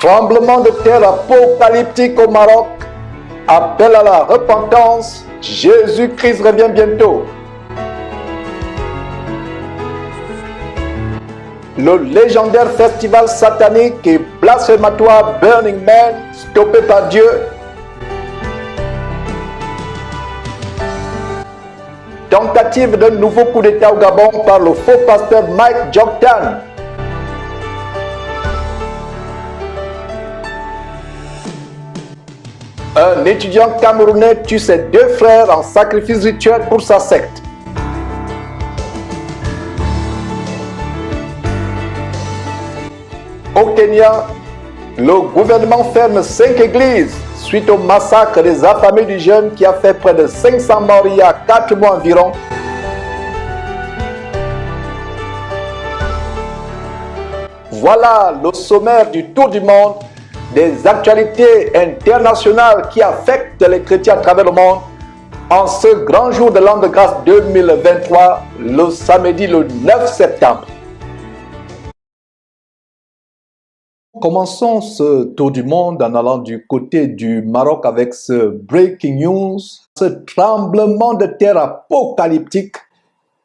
Tremblement de terre apocalyptique au Maroc. Appel à la repentance. Jésus-Christ revient bientôt. Le légendaire festival satanique et blasphématoire Burning Man, stoppé par Dieu. Tentative d'un nouveau coup d'État au Gabon par le faux pasteur Mike Joktan. Un étudiant camerounais tue ses deux frères en sacrifice rituel pour sa secte. Au Kenya, le gouvernement ferme 5 églises suite au massacre des affamés du jeûne qui a fait près de 500 morts il y a 4 mois environ. Voilà le sommaire du tour du monde des actualités internationales qui affectent les chrétiens à travers le monde en ce grand jour de l'an de grâce 2023, le samedi le 9 septembre. Commençons ce tour du monde en allant du côté du Maroc avec ce breaking news, ce tremblement de terre apocalyptique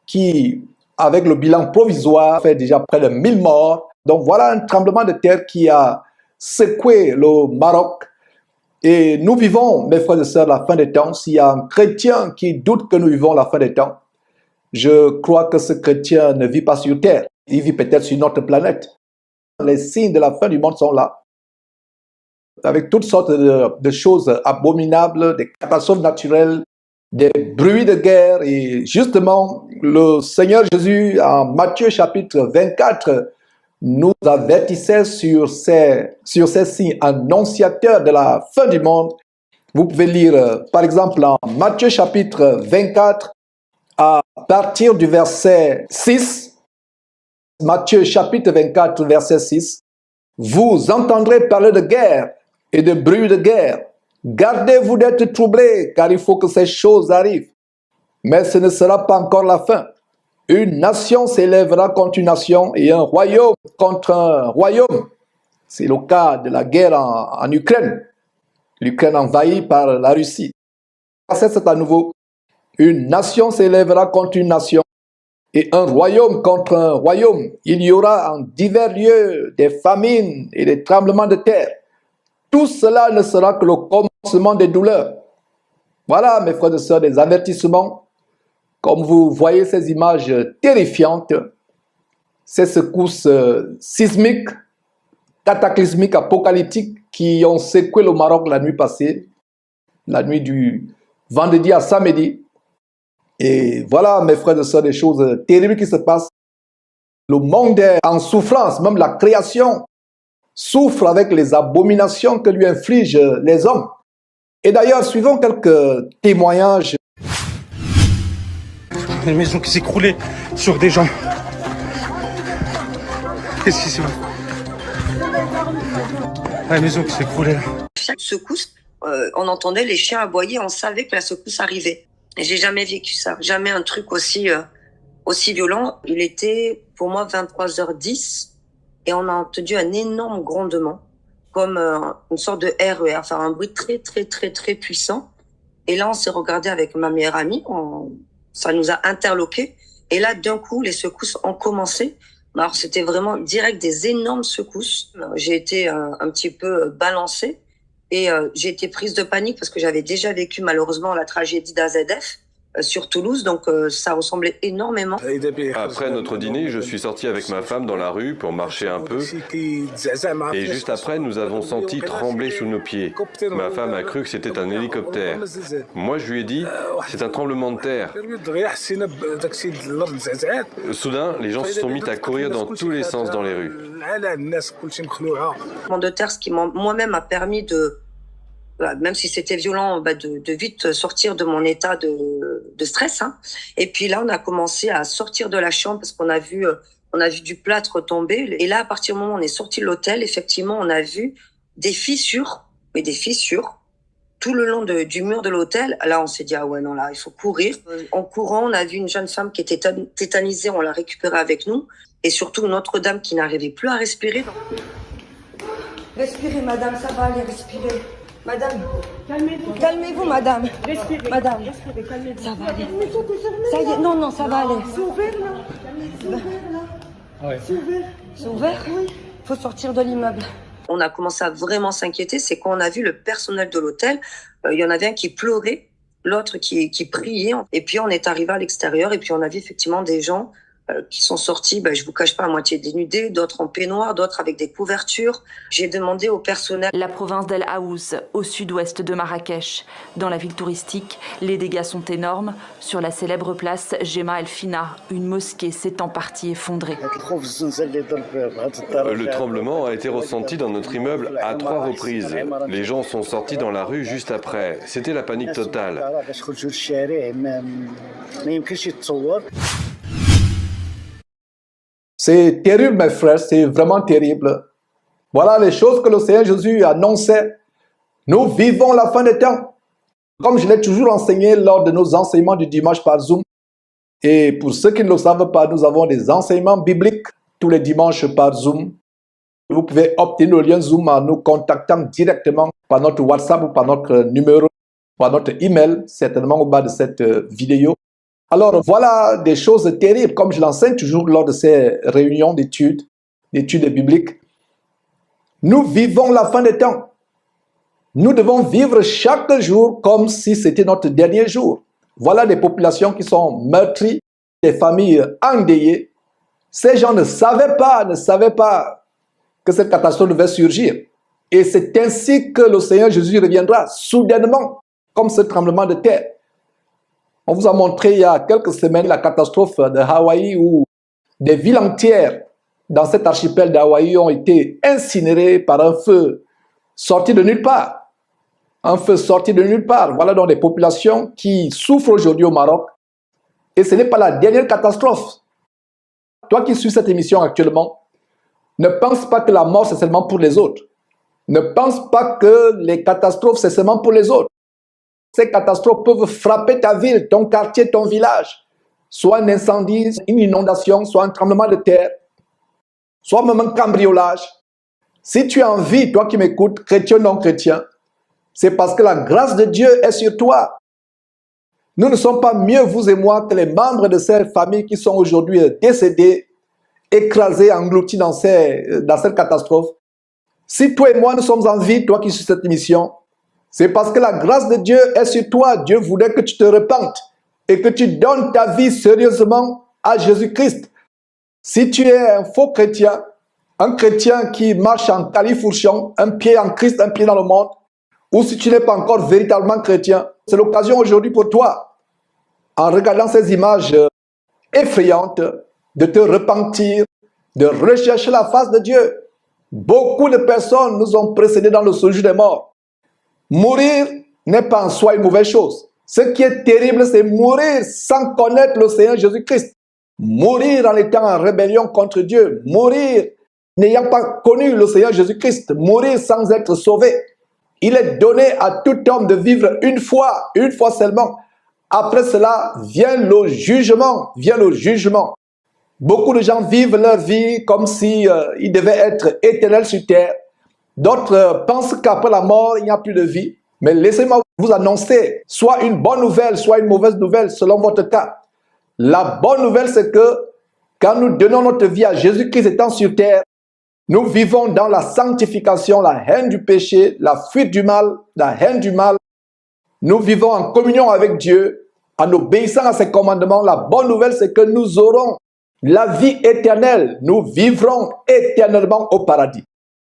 qui, avec le bilan provisoire, fait déjà près de 1000 morts. Donc voilà un tremblement de terre qui a secoué le Maroc. Et nous vivons, mes frères et sœurs, la fin des temps. S'il y a un chrétien qui doute que nous vivons la fin des temps, je crois que ce chrétien ne vit pas sur terre. Il vit peut-être sur notre planète. Les signes de la fin du monde sont là, avec toutes sortes de choses abominables, des catastrophes naturelles, des bruits de guerre. Et justement, le Seigneur Jésus, en Matthieu chapitre 24, nous avertissait sur ces signes annonciateurs de la fin du monde. Vous pouvez lire, par exemple, en Matthieu chapitre 24, à partir du verset 6, Matthieu chapitre 24, verset 6, « Vous entendrez parler de guerre et de bruit de guerre. Gardez-vous d'être troublés, car il faut que ces choses arrivent. Mais ce ne sera pas encore la fin. Une nation s'élèvera contre une nation et un royaume contre un royaume. » C'est le cas de la guerre en Ukraine. L'Ukraine envahie par la Russie. C'est à nouveau. Une nation s'élèvera contre une nation et un royaume contre un royaume. Il y aura en divers lieux des famines et des tremblements de terre. Tout cela ne sera que le commencement des douleurs. Voilà, mes frères et sœurs, des avertissements. Comme vous voyez ces images terrifiantes, ces secousses sismiques, cataclysmiques, apocalyptiques qui ont secoué le Maroc la nuit passée, la nuit du vendredi à samedi. Et voilà, mes frères et sœurs, des choses terribles qui se passent. Le monde est en souffrance, même la création souffre avec les abominations que lui infligent les hommes. Et d'ailleurs, suivons quelques témoignages. Une maison qui s'est écroulée sur des gens. Qu'est-ce qui s'est passé? La maison qui s'est écroulée là. Chaque secousse, on entendait les chiens aboyer, on savait que la secousse arrivait. Et j'ai jamais vécu ça, jamais un truc aussi violent. Il était pour moi 23h10 et on a entendu un énorme grondement, comme une sorte de RER, enfin un bruit très très très très puissant. Et là on s'est regardé avec ma meilleure amie, ça nous a interloqués. Et là d'un coup les secousses ont commencé. Alors c'était vraiment direct des énormes secousses. J'ai été un petit peu balancée. Et j'ai été prise de panique parce que j'avais déjà vécu malheureusement la tragédie d'AZF sur Toulouse, donc ça ressemblait énormément. Après notre dîner, je suis sorti avec ma femme dans la rue pour marcher un peu. Et juste après, nous avons senti trembler sous nos pieds. Ma femme a cru que c'était un hélicoptère. Moi, je lui ai dit, c'est un tremblement de terre. Soudain, les gens se sont mis à courir dans tous les sens dans les rues. Tremblement de terre, ce qui moi-même a permis même si c'était violent, de vite sortir de mon état de stress. Hein. Et puis là, on a commencé à sortir de la chambre parce qu'on a vu du plâtre tomber. Et là, à partir du moment où on est sorti de l'hôtel, effectivement, on a vu des fissures, tout le long du mur de l'hôtel. Là, on s'est dit, ah ouais, non, là, il faut courir. En courant, on a vu une jeune femme qui était tétanisée, on l'a récupérée avec nous. Et surtout, Notre-Dame qui n'arrivait plus à respirer. Respirez, madame, ça va aller, respirez. Madame, calmez-vous, madame. Respirez. Madame, Respirez, calmez-vous. ça va aller. Ça y est, non, ça va aller. C'est ouvert là. C'est ouvert là. Ouais. C'est ouvert. C'est ouvert? Oui. Il faut sortir de l'immeuble. On a commencé à vraiment s'inquiéter, c'est quand on a vu le personnel de l'hôtel, il y en avait un qui pleurait, l'autre qui priait, et puis on est arrivé à l'extérieur, et puis on a vu effectivement des gens qui sont sortis, je vous cache pas, à moitié dénudés, d'autres en peignoir, d'autres avec des couvertures. J'ai demandé au personnel. La province d'El Haouz, au sud-ouest de Marrakech. Dans la ville touristique, les dégâts sont énormes. Sur la célèbre place Jema El Fina, une mosquée s'est en partie effondrée. Le tremblement a été ressenti dans notre immeuble à 3 reprises. Les gens sont sortis dans la rue juste après. C'était la panique totale. C'est terrible, mes frères, c'est vraiment terrible. Voilà les choses que le Seigneur Jésus annonçait. Nous vivons la fin des temps. Comme je l'ai toujours enseigné lors de nos enseignements du dimanche par Zoom. Et pour ceux qui ne le savent pas, nous avons des enseignements bibliques tous les dimanches par Zoom. Vous pouvez obtenir le lien Zoom en nous contactant directement par notre WhatsApp ou par notre numéro, par notre email, certainement au bas de cette vidéo. Alors voilà des choses terribles, comme je l'enseigne toujours lors de ces réunions d'études bibliques. Nous vivons la fin des temps. Nous devons vivre chaque jour comme si c'était notre dernier jour. Voilà des populations qui sont meurtries, des familles endeuillées. Ces gens ne savaient pas que cette catastrophe devait surgir. Et c'est ainsi que le Seigneur Jésus reviendra soudainement, comme ce tremblement de terre. On vous a montré il y a quelques semaines la catastrophe de Hawaï où des villes entières dans cet archipel d'Hawaï ont été incinérées par un feu sorti de nulle part. Un feu sorti de nulle part. Voilà donc des populations qui souffrent aujourd'hui au Maroc. Et ce n'est pas la dernière catastrophe. Toi qui suis cette émission actuellement, ne pense pas que la mort c'est seulement pour les autres. Ne pense pas que les catastrophes c'est seulement pour les autres. Ces catastrophes peuvent frapper ta ville, ton quartier, ton village. Soit un incendie, une inondation, soit un tremblement de terre, soit même un cambriolage. Si tu as envie, toi qui m'écoutes, chrétien ou non chrétien, c'est parce que la grâce de Dieu est sur toi. Nous ne sommes pas mieux, vous et moi, que les membres de ces familles qui sont aujourd'hui décédés, écrasés, engloutis dans cette catastrophe. Si toi et moi, nous sommes en vie, toi qui suis cette émission, c'est parce que la grâce de Dieu est sur toi. Dieu voulait que tu te repentes et que tu donnes ta vie sérieusement à Jésus-Christ. Si tu es un faux chrétien, un chrétien qui marche en califourchon, un pied en Christ, un pied dans le monde, ou si tu n'es pas encore véritablement chrétien, c'est l'occasion aujourd'hui pour toi, en regardant ces images effrayantes, de te repentir, de rechercher la face de Dieu. Beaucoup de personnes nous ont précédés dans le séjour des morts. Mourir n'est pas en soi une mauvaise chose. Ce qui est terrible, c'est mourir sans connaître le Seigneur Jésus-Christ. Mourir en étant en rébellion contre Dieu. Mourir n'ayant pas connu le Seigneur Jésus-Christ. Mourir sans être sauvé. Il est donné à tout homme de vivre une fois seulement. Après cela, vient le jugement. Beaucoup de gens vivent leur vie comme si ils devaient être éternels sur terre. D'autres pensent qu'après la mort, il n'y a plus de vie. Mais laissez-moi vous annoncer soit une bonne nouvelle, soit une mauvaise nouvelle selon votre cas. La bonne nouvelle, c'est que quand nous donnons notre vie à Jésus-Christ étant sur terre, nous vivons dans la sanctification, la haine du péché, la fuite du mal, la haine du mal. Nous vivons en communion avec Dieu, en obéissant à ses commandements. La bonne nouvelle, c'est que nous aurons la vie éternelle. Nous vivrons éternellement au paradis.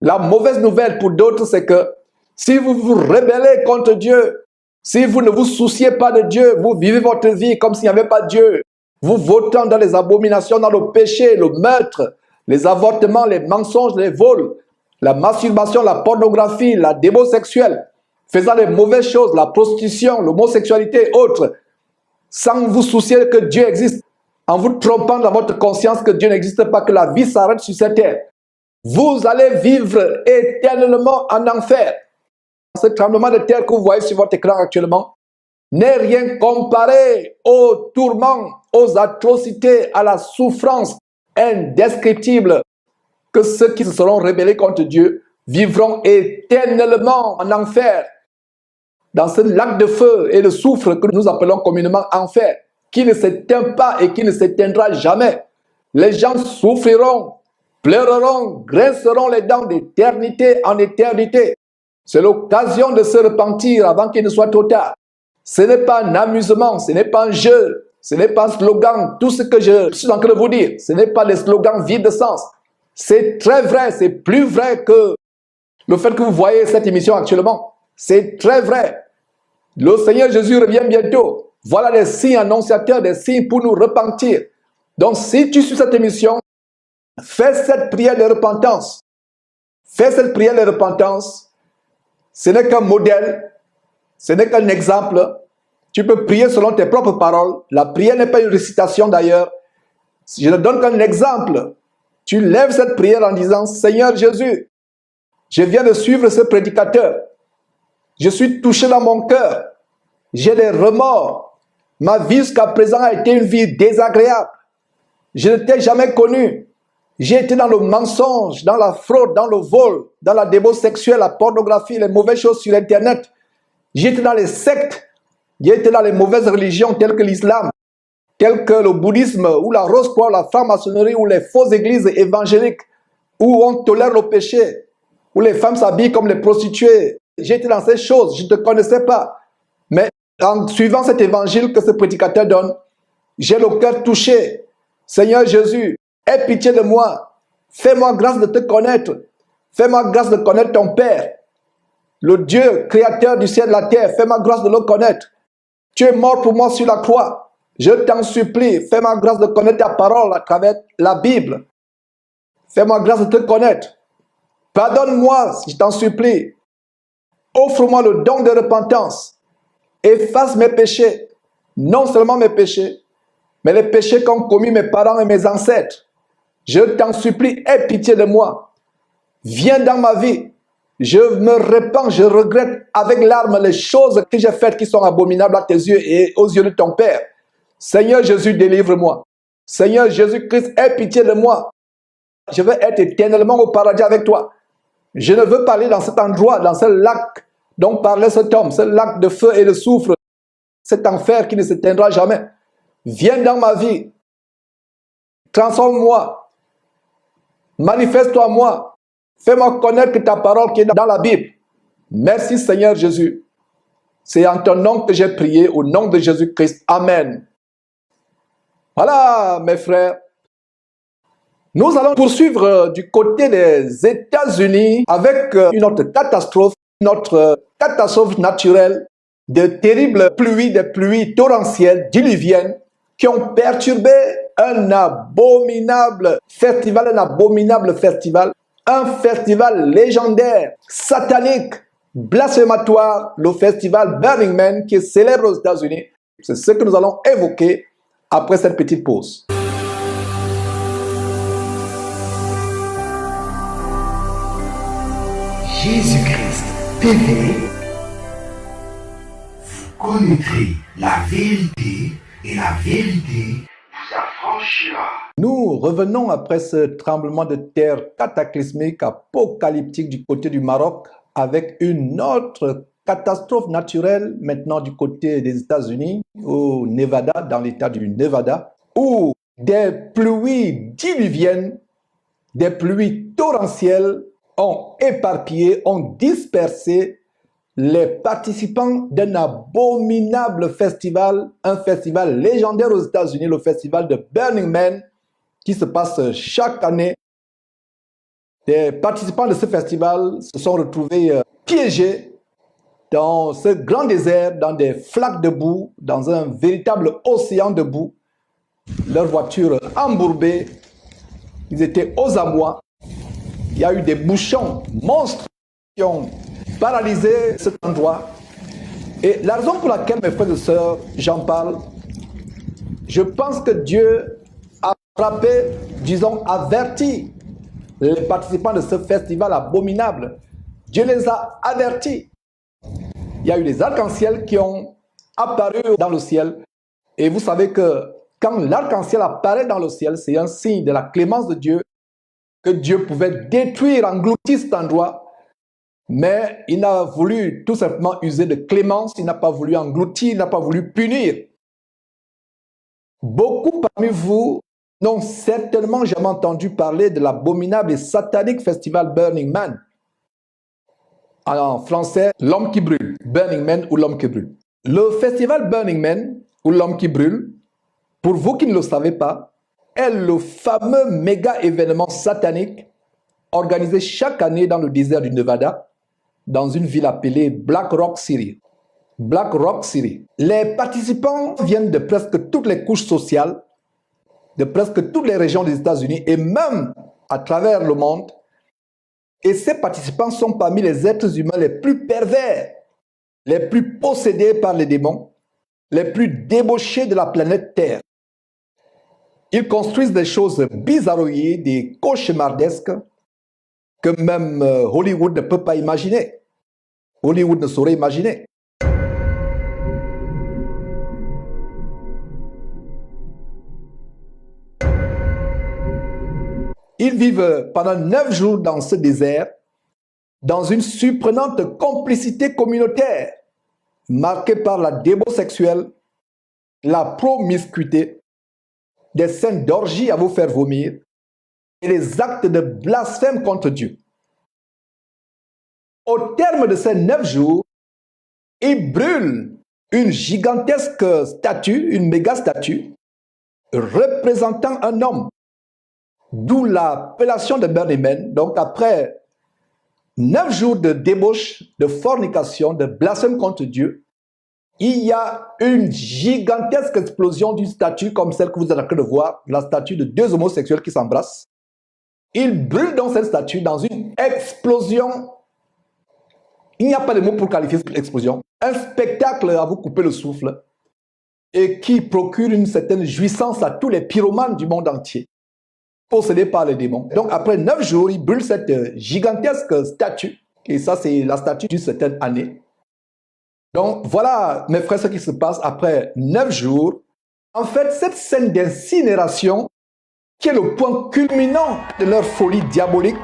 La mauvaise nouvelle pour d'autres, c'est que si vous vous rebellez contre Dieu, si vous ne vous souciez pas de Dieu, vous vivez votre vie comme s'il n'y avait pas Dieu, vous votant dans les abominations, dans le péché, le meurtre, les avortements, les mensonges, les vols, la masturbation, la pornographie, la démo sexuelle, faisant les mauvaises choses, la prostitution, l'homosexualité et autres, sans vous soucier que Dieu existe, en vous trompant dans votre conscience que Dieu n'existe pas, que la vie s'arrête sur cette terre. Vous allez vivre éternellement en enfer. Ce tremblement de terre que vous voyez sur votre écran actuellement n'est rien comparé aux tourments, aux atrocités, à la souffrance indescriptible que ceux qui se seront rebellés contre Dieu vivront éternellement en enfer, dans ce lac de feu et de soufre que nous appelons communément enfer, qui ne s'éteint pas et qui ne s'éteindra jamais. Les gens souffriront, pleureront, grinceront les dents d'éternité en éternité. C'est l'occasion de se repentir avant qu'il ne soit trop tard. Ce n'est pas un amusement, ce n'est pas un jeu, ce n'est pas un slogan. Tout ce que je suis en train de vous dire, ce n'est pas des slogans vides de sens. C'est très vrai, c'est plus vrai que le fait que vous voyez cette émission actuellement. C'est très vrai. Le Seigneur Jésus revient bientôt. Voilà des signes annonciateurs, des signes pour nous repentir. Donc si tu suis cette émission, fais cette prière de repentance. Fais cette prière de repentance. Ce n'est qu'un modèle, ce n'est qu'un exemple. Tu peux prier selon tes propres paroles. La prière n'est pas une récitation d'ailleurs. Je ne donne qu'un exemple. Tu lèves cette prière en disant, Seigneur Jésus, je viens de suivre ce prédicateur. Je suis touché dans mon cœur. J'ai des remords. Ma vie jusqu'à présent a été une vie désagréable. Je ne t'ai jamais connu. J'ai été dans le mensonge, dans la fraude, dans le vol, dans la débauche sexuelle, la pornographie, les mauvaises choses sur Internet. J'ai été dans les sectes. J'ai été dans les mauvaises religions telles que l'islam, telles que le bouddhisme, ou la rose-croix, la franc-maçonnerie, ou les fausses églises évangéliques, où on tolère le péché, où les femmes s'habillent comme les prostituées. J'ai été dans ces choses, je ne te connaissais pas. Mais en suivant cet évangile que ce prédicateur donne, j'ai le cœur touché. Seigneur Jésus, aie pitié de moi. Fais-moi grâce de te connaître. Fais-moi grâce de connaître ton Père. Le Dieu créateur du ciel et de la terre, fais-moi grâce de le connaître. Tu es mort pour moi sur la croix. Je t'en supplie, fais-moi grâce de connaître ta parole à travers la Bible. Fais-moi grâce de te connaître. Pardonne-moi, je t'en supplie. Offre-moi le don de repentance. Efface mes péchés. Non seulement mes péchés, mais les péchés qu'ont commis mes parents et mes ancêtres. Je t'en supplie, aie pitié de moi. Viens dans ma vie. Je me répands, je regrette avec larmes les choses que j'ai faites qui sont abominables à tes yeux et aux yeux de ton Père. Seigneur Jésus, délivre-moi. Seigneur Jésus-Christ, aie pitié de moi. Je veux être éternellement au paradis avec toi. Je ne veux pas aller dans cet endroit, dans ce lac dont parlait cet homme, ce lac de feu et de soufre, cet enfer qui ne s'éteindra jamais. Viens dans ma vie. Transforme-moi. Manifeste-toi à moi. Fais-moi connaître ta parole qui est dans la Bible. Merci Seigneur Jésus. C'est en ton nom que j'ai prié, au nom de Jésus-Christ. Amen. Voilà mes frères. Nous allons poursuivre du côté des États-Unis avec une autre catastrophe naturelle, de terribles pluies, des pluies torrentielles, diluviennes, qui ont perturbé un abominable festival, un festival légendaire, satanique, blasphématoire, le festival Burning Man qui est célèbre aux États-Unis. C'est ce que nous allons évoquer après cette petite pause. Jésus-Christ TV, vous connaîtrez la vérité et la vérité vous affranchira. Nous revenons après ce tremblement de terre cataclysmique, apocalyptique du côté du Maroc, avec une autre catastrophe naturelle maintenant du côté des États-Unis, au Nevada, dans l'état du Nevada, où des pluies diluviennes, des pluies torrentielles ont éparpillé, ont dispersé les participants d'un abominable festival, un festival légendaire aux États-Unis, le festival de Burning Man, qui se passe chaque année. Les participants de ce festival se sont retrouvés piégés dans ce grand désert, dans des flaques de boue, dans un véritable océan de boue. Leurs voitures embourbées, ils étaient aux amois. Il y a eu des bouchons monstres qui ont paralysé cet endroit. Et la raison pour laquelle, mes frères et sœurs, j'en parle, je pense que Dieu a frappé, disons, averti les participants de ce festival abominable. Dieu les a avertis. Il y a eu les arcs-en-ciel qui ont apparu dans le ciel. Et vous savez que quand l'arc-en-ciel apparaît dans le ciel, c'est un signe de la clémence de Dieu, que Dieu pouvait détruire, engloutir cet endroit. Mais il n'a voulu tout simplement user de clémence, il n'a pas voulu engloutir, il n'a pas voulu punir. Beaucoup parmi vous n'ont certainement jamais entendu parler de l'abominable et satanique festival Burning Man. En français, l'homme qui brûle, Burning Man ou l'homme qui brûle. Le festival Burning Man ou l'homme qui brûle, pour vous qui ne le savez pas, est le fameux méga événement satanique organisé chaque année dans le désert du Nevada, dans une ville appelée Black Rock City. Black Rock City. Les participants viennent de presque toutes les couches sociales, de presque toutes les régions des États-Unis et même à travers le monde. Et ces participants sont parmi les êtres humains les plus pervers, les plus possédés par les démons, les plus débauchés de la planète Terre. Ils construisent des choses bizarroïdes, des cauchemardesques que même Hollywood ne peut pas imaginer. Hollywood ne saurait imaginer. Ils vivent pendant 9 jours dans ce désert, dans une surprenante complicité communautaire, marquée par la débauche sexuelle, la promiscuité, des scènes d'orgie à vous faire vomir et les actes de blasphème contre Dieu. Au terme de ces 9 jours, ils brûlent une gigantesque statue, une méga statue, représentant un homme. D'où l'appellation de Burning Man. Donc après 9 jours de débauche, de fornication, de blasphème contre Dieu, il y a une gigantesque explosion d'une statue comme celle que vous êtes en train de voir, la statue de 2 homosexuels qui s'embrassent. Ils brûlent donc cette statue dans une explosion. Il n'y a pas de mots pour qualifier cette explosion. Un spectacle à vous couper le souffle et qui procure une certaine jouissance à tous les pyromanes du monde entier, possédés par les démons. Donc après 9 jours, ils brûlent cette gigantesque statue. Et ça, c'est la statue d'une certaine année. Donc voilà, mes frères, ce qui se passe après 9 jours. En fait, cette scène d'incinération, qui est le point culminant de leur folie diabolique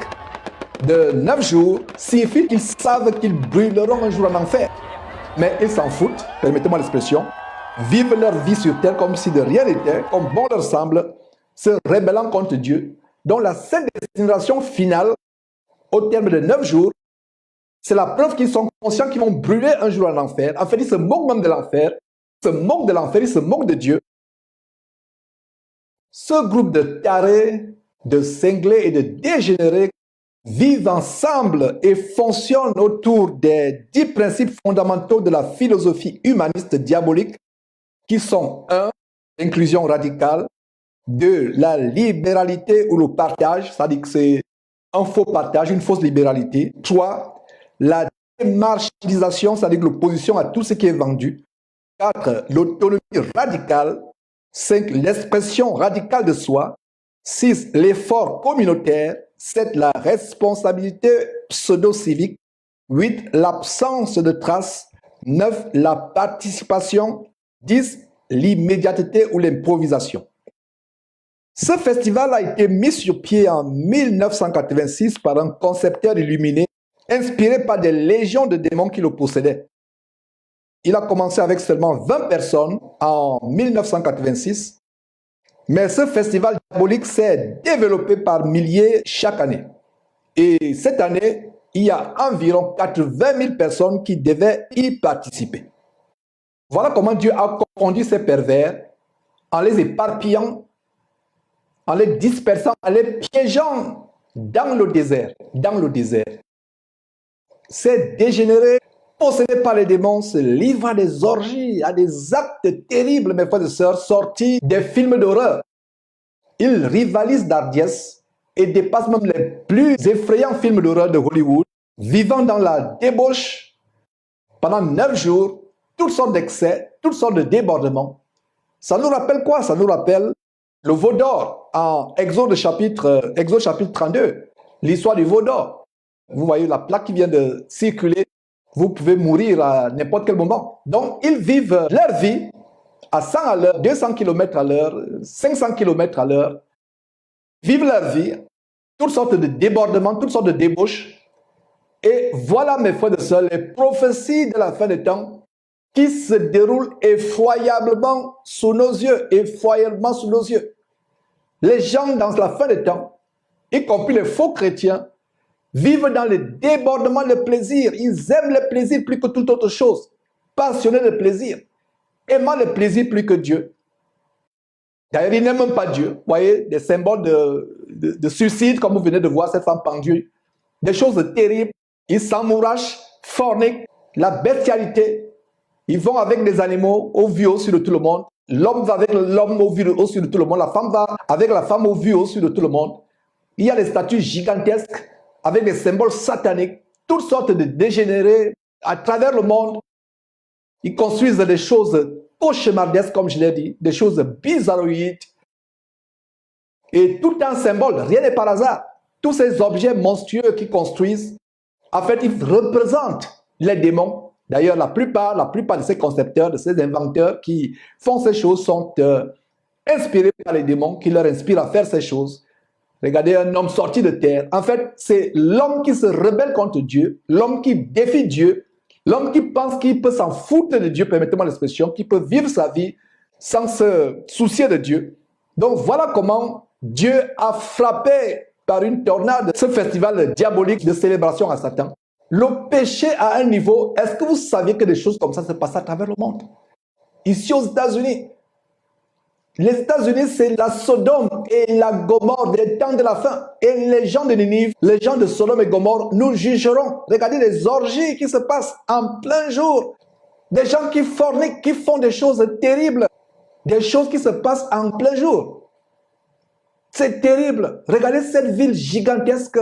de 9 jours, signifie qu'ils savent qu'ils brûleront un jour en enfer. Mais ils s'en foutent, permettez-moi l'expression, vivent leur vie sur terre comme si de rien n'était, comme bon leur semble, se rébellant contre Dieu. Donc la scène d'incinération finale, au terme de 9 jours, c'est la preuve qu'ils sont conscients qu'ils vont brûler un jour en enfer. En fait, ils se moquent même de l'enfer, ils se moquent de l'enfer, ils se moquent de Dieu. Ce groupe de tarés, de cinglés et de dégénérés vivent ensemble et fonctionnent autour des 10 principes fondamentaux de la philosophie humaniste diabolique qui sont 1. L'inclusion radicale, 2. La libéralité ou le partage, c'est-à-dire que c'est un faux partage, une fausse libéralité. 3. La démarchandisation, c'est-à-dire l'opposition à tout ce qui est vendu. 4. L'autonomie radicale. 5. L'expression radicale de soi. 6. L'effort communautaire. 7. La responsabilité pseudo-civique. 8. L'absence de traces. 9. La participation. 10. L'immédiateté ou l'improvisation. Ce festival a été mis sur pied en 1986 par un concepteur illuminé inspiré par des légions de démons qui le possédaient. Il a commencé avec seulement 20 personnes en 1986, mais ce festival diabolique s'est développé par milliers chaque année. Et cette année, il y a environ 80 000 personnes qui devaient y participer. Voilà comment Dieu a conduit ces pervers en les éparpillant, en les dispersant, en les piégeant dans le désert. Ces dégénérés, possédés par les démons, se livrent à des orgies, à des actes terribles, mes frères et sœurs, sortis des films d'horreur. Ils rivalisent d'hardiesse et dépassent même les plus effrayants films d'horreur de Hollywood, vivant dans la débauche pendant 9 jours, toutes sortes d'excès, toutes sortes de débordements. Ça nous rappelle quoi? Ça nous rappelle le veau d'or en Exode chapitre 32, l'histoire du veau d'or. Vous voyez la plaque qui vient de circuler, vous pouvez mourir à n'importe quel moment. Donc, ils vivent leur vie à 100 à l'heure, 200 km à l'heure, 500 km à l'heure. Vivent leur vie, toutes sortes de débordements, toutes sortes de débauches. Et voilà, mes frères et sœurs, les prophéties de la fin des temps qui se déroulent effroyablement sous nos yeux, effroyablement sous nos yeux. Les gens dans la fin des temps, y compris les faux chrétiens, vivent dans le débordement de plaisir. Ils aiment le plaisir plus que toute autre chose. Passionnés de plaisir. Aimant le plaisir plus que Dieu. D'ailleurs, ils n'aiment même pas Dieu. Vous voyez, des symboles de suicide, comme vous venez de voir cette femme pendue. Des choses terribles. Ils s'amourachent, forniquent, la bestialité. Ils vont avec des animaux au vu au-dessus de tout le monde. L'homme va avec l'homme au vu au-dessus de tout le monde. La femme va avec la femme au vu au-dessus de tout le monde. Il y a des statues gigantesques avec des symboles sataniques, toutes sortes de dégénérés à travers le monde. Ils construisent des choses cauchemardesques, comme je l'ai dit, des choses bizarroïdes. Et tout un symbole, rien n'est par hasard. Tous ces objets monstrueux qu'ils construisent, en fait, ils représentent les démons. D'ailleurs, la plupart de ces concepteurs, de ces inventeurs qui font ces choses sont inspirés par les démons qui leur inspirent à faire ces choses. Regardez un homme sorti de terre. En fait, c'est l'homme qui se rebelle contre Dieu, l'homme qui défie Dieu, l'homme qui pense qu'il peut s'en foutre de Dieu, permettez-moi l'expression, qui peut vivre sa vie sans se soucier de Dieu. Donc voilà comment Dieu a frappé par une tornade ce festival diabolique de célébration à Satan. Le péché à un niveau, est-ce que vous saviez que des choses comme ça se passent à travers le monde? Ici aux États-Unis. Les États-Unis, c'est la Sodome et la Gomorre des temps de la fin. Et les gens de Ninive, les gens de Sodome et Gomorre, nous jugeront. Regardez les orgies qui se passent en plein jour. Des gens qui forniquent, qui font des choses terribles. Des choses qui se passent en plein jour. C'est terrible. Regardez cette ville gigantesque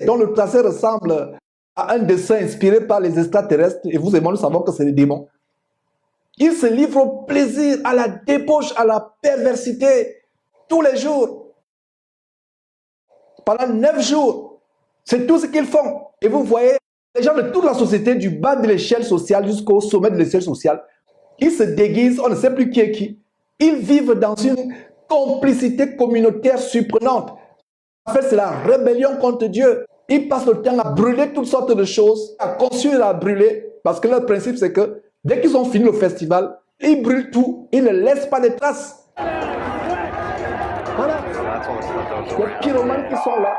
dont le tracé ressemble à un dessin inspiré par les extraterrestres. Et vous et moi, nous savons que c'est des démons. Ils se livrent au plaisir, à la débauche, à la perversité, tous les jours. Pendant 9 jours. C'est tout ce qu'ils font. Et vous voyez, les gens de toute la société, du bas de l'échelle sociale jusqu'au sommet de l'échelle sociale, ils se déguisent, on ne sait plus qui est qui. Ils vivent dans une complicité communautaire surprenante. En fait, c'est la rébellion contre Dieu. Ils passent le temps à brûler toutes sortes de choses, à construire, à brûler, parce que leur principe, c'est que dès qu'ils ont fini le festival, ils brûlent tout, ils ne laissent pas de traces. Voilà. Les pyromanes qui sont là,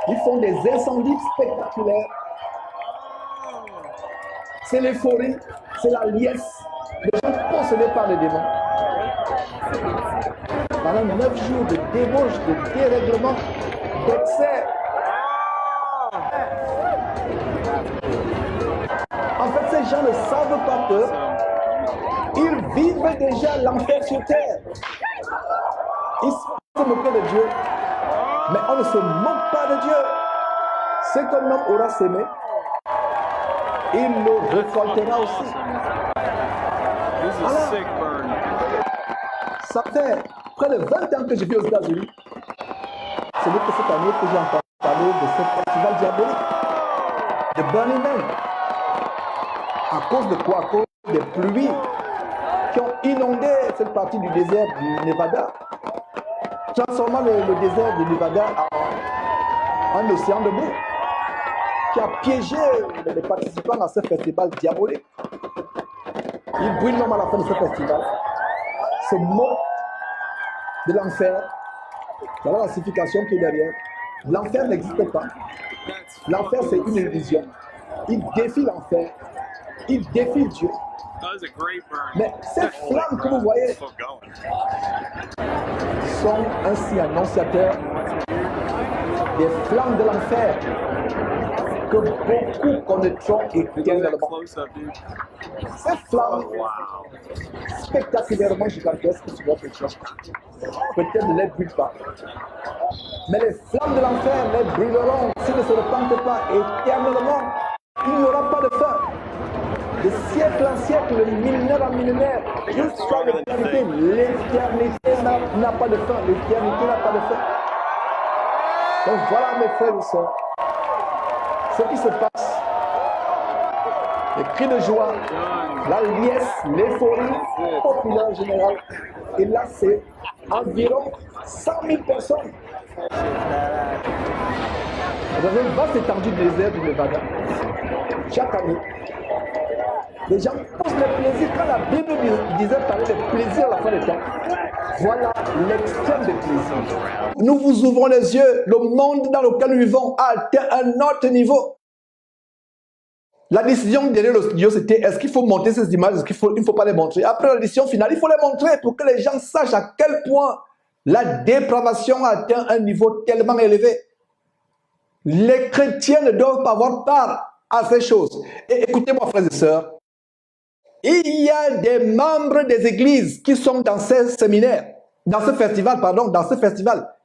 ils font des incendies spectaculaires. C'est l'euphorie, c'est la liesse. Les gens possédés par les démons. Pendant 9 jours de débauche, de dérèglement, d'excès. En fait, ces gens ne savent pas qu'ils vivent déjà l'enfer sur terre. Ils se moquent de Dieu. Mais on ne se moque pas de Dieu. Ce qu'un homme aura sémé, il le récoltera aussi. Voilà. Ça fait près de 20 ans que je vis aux États-Unis. C'est que cette année que j'ai entendu parler de ce festival diabolique, de Burning Man. À cause de quoi? À cause des pluies qui ont inondé cette partie du désert du Nevada, transformant le désert du Nevada en océan de boue, qui a piégé les participants à ce festival diabolique. Ils brûlent même à la fin de ce festival. Ce mot de l'enfer, voilà la signification qui est derrière. L'enfer n'existe pas. L'enfer, c'est une illusion. Il défie l'enfer. Il défie Dieu. Mais ces flammes que vous voyez sont ainsi annonciateurs des flammes de l'enfer que beaucoup connaîtront éternellement. Ces flammes spectaculairement gigantesques sur votre champ, peut-être ne les brûlent pas. Mais les flammes de l'enfer les brûleront s'ils ne se repentent pas éternellement. Il n'y aura pas de fin. De siècle en siècle, de millénaire en millénaire, jusqu'à l'éternité. L'éternité n'a pas de fin. L'éternité n'a pas de fin. Donc voilà mes frères et sœurs, ce qui se passe. Les cris de joie, la liesse, l'euphorie populaire en général. Et là, c'est environ 100 000 personnes. Dans une vaste étendue du désert du Nevada, chaque année, les gens posent le plaisir. Quand la Bible disait parler de plaisir à la fin des temps, voilà l'extrême de plaisir. Nous vous ouvrons les yeux. Le monde dans lequel nous vivons a atteint un autre niveau. La décision derrière le studio, c'était est-ce qu'il faut monter ces images, est-ce qu'il ne faut pas les montrer. Après la décision finale, il faut les montrer pour que les gens sachent à quel point la dépravation a atteint un niveau tellement élevé. Les chrétiens ne doivent pas avoir part à ces choses. Et écoutez-moi, frères et sœurs, il y a des membres des églises qui sont dans ces séminaires, dans ce festival.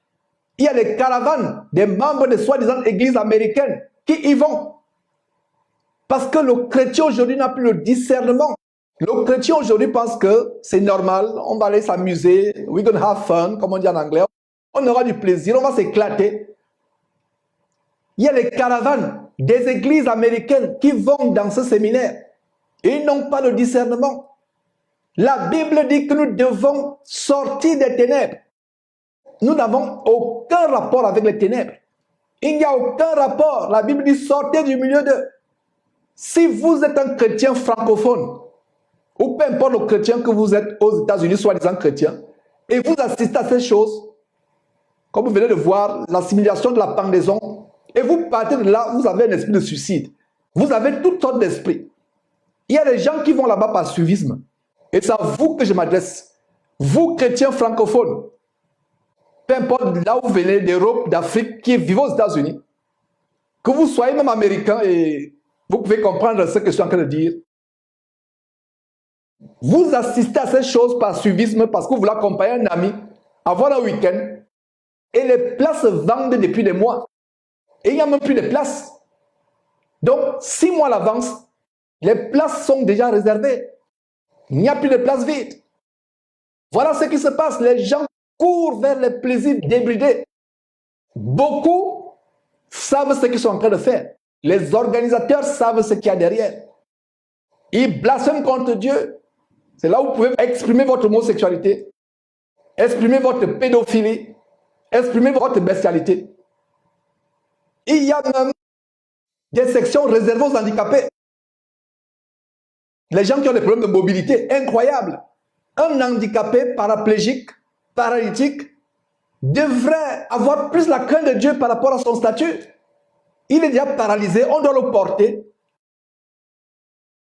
Il y a des caravanes des membres de soi-disant églises américaines qui y vont. Parce que le chrétien aujourd'hui n'a plus le discernement. Le chrétien aujourd'hui pense que c'est normal, on va aller s'amuser, we're gonna have fun, comme on dit en anglais. On aura du plaisir, on va s'éclater. Il y a les caravanes des églises américaines qui vont dans ce séminaire. Et ils n'ont pas de discernement. La Bible dit que nous devons sortir des ténèbres. Nous n'avons aucun rapport avec les ténèbres. Il n'y a aucun rapport. La Bible dit sortez du milieu d'eux. Si vous êtes un chrétien francophone, ou peu importe le chrétien que vous êtes aux États-Unis, soi-disant chrétien, et vous assistez à ces choses, comme vous venez de voir, l'assimilation de la pendaison, et vous partez de là, vous avez un esprit de suicide. Vous avez toutes sortes d'esprits. Il y a des gens qui vont là-bas par suivisme. Et c'est à vous que je m'adresse. Vous, chrétiens francophones, peu importe là où vous venez, d'Europe, d'Afrique, qui vivent aux États-Unis, que vous soyez même américain et vous pouvez comprendre ce que je suis en train de dire. Vous assistez à ces choses par suivisme parce que vous voulez accompagner un ami, avoir un week-end, et les places vendent depuis des mois. Et il n'y a même plus de places. Donc, 6 mois à l'avance, les places sont déjà réservées. Il n'y a plus de places vides. Voilà ce qui se passe. Les gens courent vers les plaisirs débridés. Beaucoup savent ce qu'ils sont en train de faire. Les organisateurs savent ce qu'il y a derrière. Ils blasphèment contre Dieu. C'est là où vous pouvez exprimer votre homosexualité, exprimer votre pédophilie, exprimer votre bestialité. Il y a même des sections réservées aux handicapés. Les gens qui ont des problèmes de mobilité incroyables. Un handicapé paraplégique, paralytique, devrait avoir plus la crainte de Dieu par rapport à son statut. Il est déjà paralysé, on doit le porter.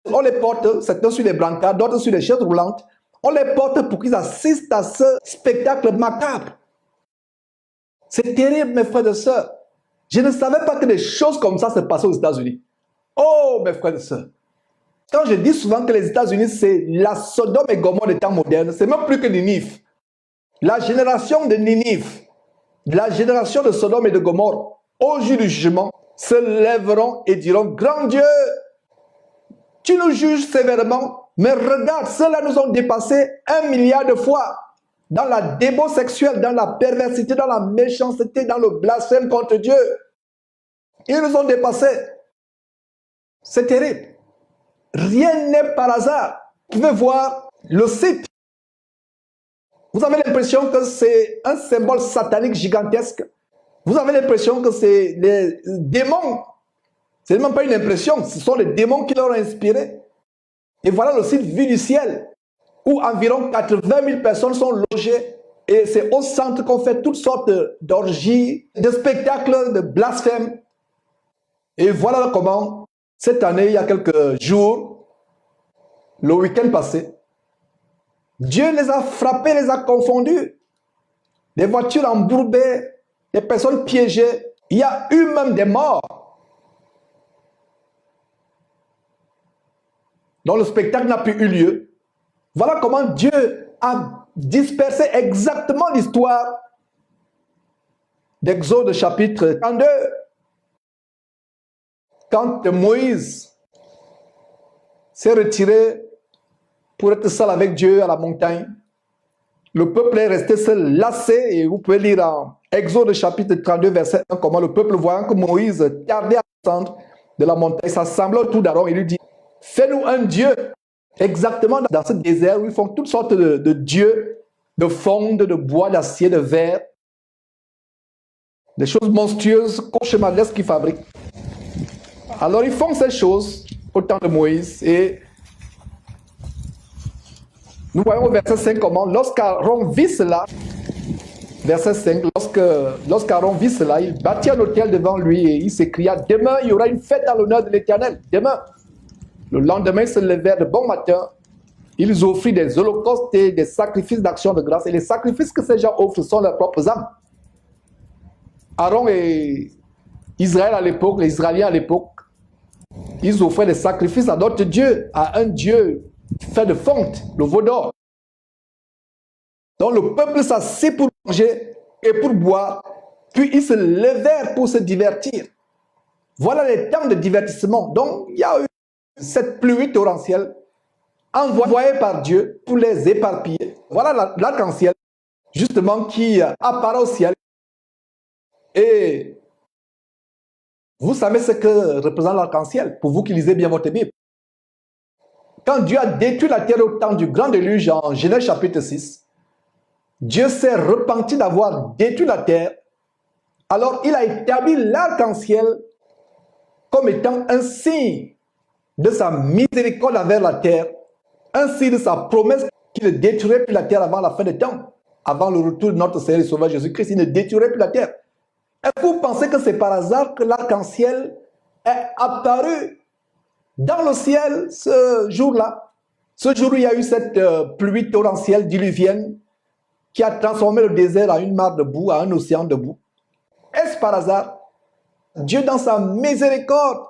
On les porte, certains sur les brancards, d'autres sur les chaises roulantes. On les porte pour qu'ils assistent à ce spectacle macabre. C'est terrible, mes frères et sœurs. Je ne savais pas que des choses comme ça se passaient aux États-Unis. Oh, mes frères et sœurs. Quand je dis souvent que les États-Unis, c'est la Sodome et Gomorrhe des temps modernes, c'est même plus que Ninive. La génération de Ninive, la génération de Sodome et de Gomorrhe, au jour du jugement, se lèveront et diront, grand Dieu, tu nous juges sévèrement, mais regarde, ceux-là nous ont dépassé 1 milliard de fois dans la débo sexuelle, dans la perversité, dans la méchanceté, dans le blasphème contre Dieu. Ils nous ont dépassés. C'est terrible. Rien n'est par hasard. Vous pouvez voir le site. Vous avez l'impression que c'est un symbole satanique gigantesque. Vous avez l'impression que c'est des démons. Ce n'est même pas une impression, ce sont les démons qui leur ont inspiré. Et voilà le site Vue du ciel, où environ 80 000 personnes sont logées. Et c'est au centre qu'on fait toutes sortes d'orgies, de spectacles, de blasphèmes. Et voilà comment, cette année, il y a quelques jours, le week-end passé, Dieu les a frappés, les a confondus. Des voitures embourbées, des personnes piégées. Il y a eu même des morts. dont le spectacle n'a plus eu lieu. Voilà comment Dieu a dispersé exactement l'histoire d'Exode chapitre 32. Quand Moïse s'est retiré pour être seul avec Dieu à la montagne, le peuple est resté seul, lassé, et vous pouvez lire en Exode chapitre 32, verset 1, comment le peuple, voyant que Moïse tardait à descendre de la montagne, s'assemble autour d'Aaron et lui dit, fais-nous un Dieu. Exactement dans ce désert où ils font toutes sortes de dieux, de fonte, de bois, d'acier, de verre. des choses monstrueuses, cauchemardesques qu'ils fabriquent. Alors ils font ces choses au temps de Moïse et nous voyons au verset 5 comment, lorsqu'Aaron vit cela, verset 5, lorsqu'Aaron vit cela, il bâtit un autel devant lui et il s'écria, demain il y aura une fête à l'honneur de l'Éternel, demain. Le lendemain, ils se levèrent de bon matin, ils offrirent des holocaustes et des sacrifices d'action de grâce. Et les sacrifices que ces gens offrent sont leurs propres âmes. Aaron et Israël à l'époque, les Israéliens à l'époque, ils offraient des sacrifices à d'autres dieux, à un dieu fait de fonte, le veau d'or. Donc le peuple s'assit pour manger et pour boire, puis ils se levèrent pour se divertir. Voilà les temps de divertissement. Donc il y a eu cette pluie torrentielle envoyée par Dieu pour les éparpiller. Voilà l'arc-en-ciel, justement, qui apparaît au ciel. Et vous savez ce que représente l'arc-en-ciel, pour vous qui lisez bien votre Bible. Quand Dieu a détruit la terre au temps du grand déluge en Genèse chapitre 6, Dieu s'est repenti d'avoir détruit la terre. Alors il a établi l'arc-en-ciel comme étant un signe de sa miséricorde envers la terre, un signe de sa promesse qu'il ne détruirait plus la terre avant la fin des temps, avant le retour de notre Seigneur et Sauveur Jésus-Christ, il ne détruirait plus la terre. Est-ce que vous pensez que c'est par hasard que l'arc-en-ciel est apparu dans le ciel ce jour-là? Ce jour où il y a eu cette pluie torrentielle diluvienne qui a transformé le désert en une mare de boue, en un océan de boue. Est-ce par hasard? Dieu, dans sa miséricorde,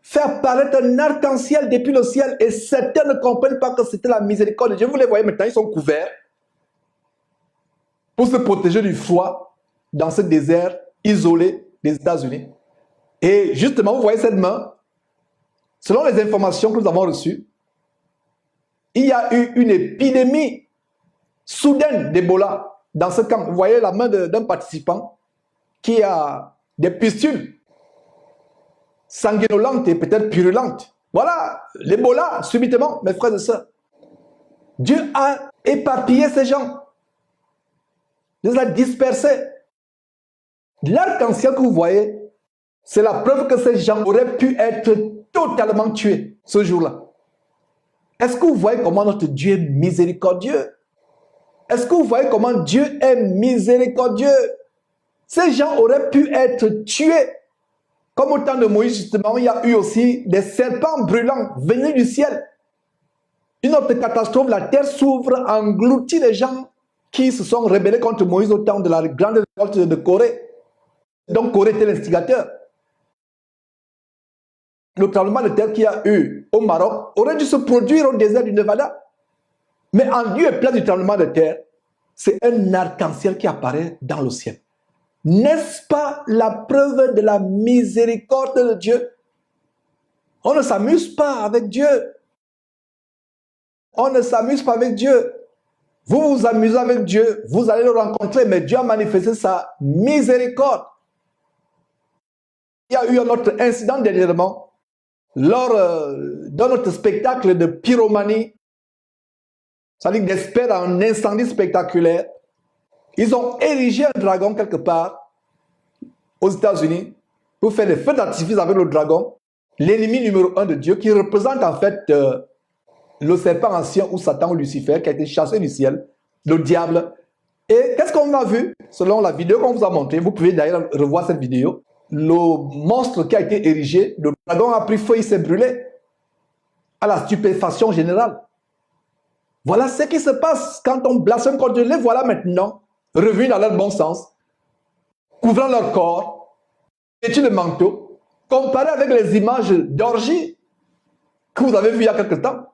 fait apparaître un arc-en-ciel depuis le ciel et certains ne comprennent pas que c'était la miséricorde de Dieu. Vous les voyez maintenant, ils sont couverts pour se protéger du froid dans ce désert isolé des États-Unis. Et justement, vous voyez cette main, selon les informations que nous avons reçues, il y a eu une épidémie soudaine d'Ebola dans ce camp. Vous voyez la main d'un participant qui a des pustules sanguinolentes et peut-être purulentes. Voilà, l'Ebola, subitement, mes frères et sœurs. Dieu a éparpillé ces gens. Dieu les a dispersés. L'arc-en-ciel que vous voyez, c'est la preuve que ces gens auraient pu être totalement tués ce jour-là. Est-ce que vous voyez comment notre Dieu est miséricordieux? Est-ce que vous voyez comment Dieu est miséricordieux? Ces gens auraient pu être tués. Comme au temps de Moïse, justement, il y a eu aussi des serpents brûlants venus du ciel. Une autre catastrophe, la terre s'ouvre, engloutit les gens qui se sont rebellés contre Moïse au temps de la grande révolte de Corée. Donc Corée était l'instigateur. Le tremblement de terre qu'il y a eu au Maroc aurait dû se produire au désert du Nevada. Mais en lieu et place du tremblement de terre, c'est un arc-en-ciel qui apparaît dans le ciel. N'est-ce pas la preuve de la miséricorde de Dieu? On ne s'amuse pas avec Dieu. On ne s'amuse pas avec Dieu. Vous vous amusez avec Dieu, vous allez le rencontrer, mais Dieu a manifesté sa miséricorde. Il y a eu un autre incident dernièrement, lors d'un autre spectacle de pyromanie, c'est-à-dire d'espère un incendie spectaculaire. Ils ont érigé un dragon quelque part aux États-Unis pour faire des feux d'artifice avec le dragon, l'ennemi numéro 1 de Dieu, qui représente en fait le serpent ancien ou Satan ou Lucifer qui a été chassé du ciel, le diable. Et qu'est-ce qu'on a vu? Selon la vidéo qu'on vous a montrée, vous pouvez d'ailleurs revoir cette vidéo, le monstre qui a été érigé, le dragon a pris feu, il s'est brûlé à la stupéfaction générale. Voilà ce qui se passe quand on blasphème contre Dieu. Les voilà maintenant revenus dans leur bon sens, couvrant leur corps, vêtus de manteau, comparé avec les images d'orgie que vous avez vues il y a quelque temps.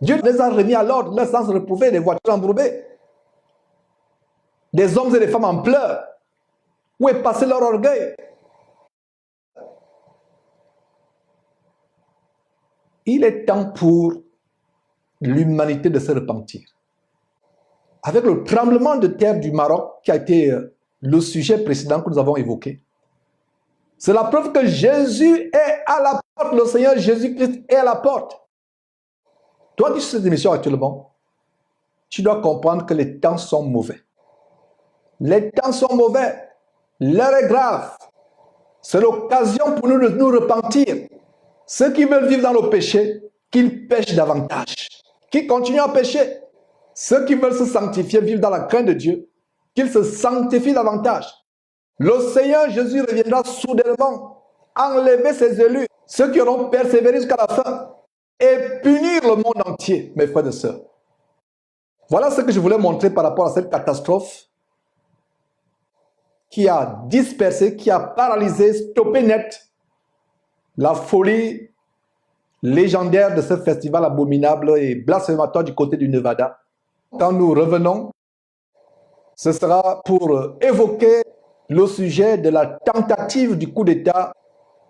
Dieu les a remis à l'ordre, leurs sens reprouvés, des voitures embourbées, des hommes et des femmes en pleurs. Où est passé leur orgueil? Il est temps pour l'humanité de se repentir. Avec le tremblement de terre du Maroc qui a été le sujet précédent que nous avons évoqué, c'est la preuve que Jésus est à la porte, le Seigneur Jésus-Christ est à la porte. Toi qui suis cette émission actuellement, tu dois comprendre que les temps sont mauvais. Les temps sont mauvais. L'heure est grave. C'est l'occasion pour nous de nous repentir. Ceux qui veulent vivre dans le péché, qu'ils pêchent davantage. Qui continuent à pécher. Ceux qui veulent se sanctifier, vivre dans la crainte de Dieu, qu'ils se sanctifient davantage. Le Seigneur Jésus reviendra soudainement, enlever ses élus, ceux qui auront persévéré jusqu'à la fin, et punir le monde entier, mes frères et sœurs. Voilà ce que je voulais montrer par rapport à cette catastrophe qui a dispersé, qui a paralysé, stoppé net la folie légendaire de ce festival abominable et blasphématoire du côté du Nevada. Quand nous revenons, ce sera pour évoquer le sujet de la tentative du coup d'État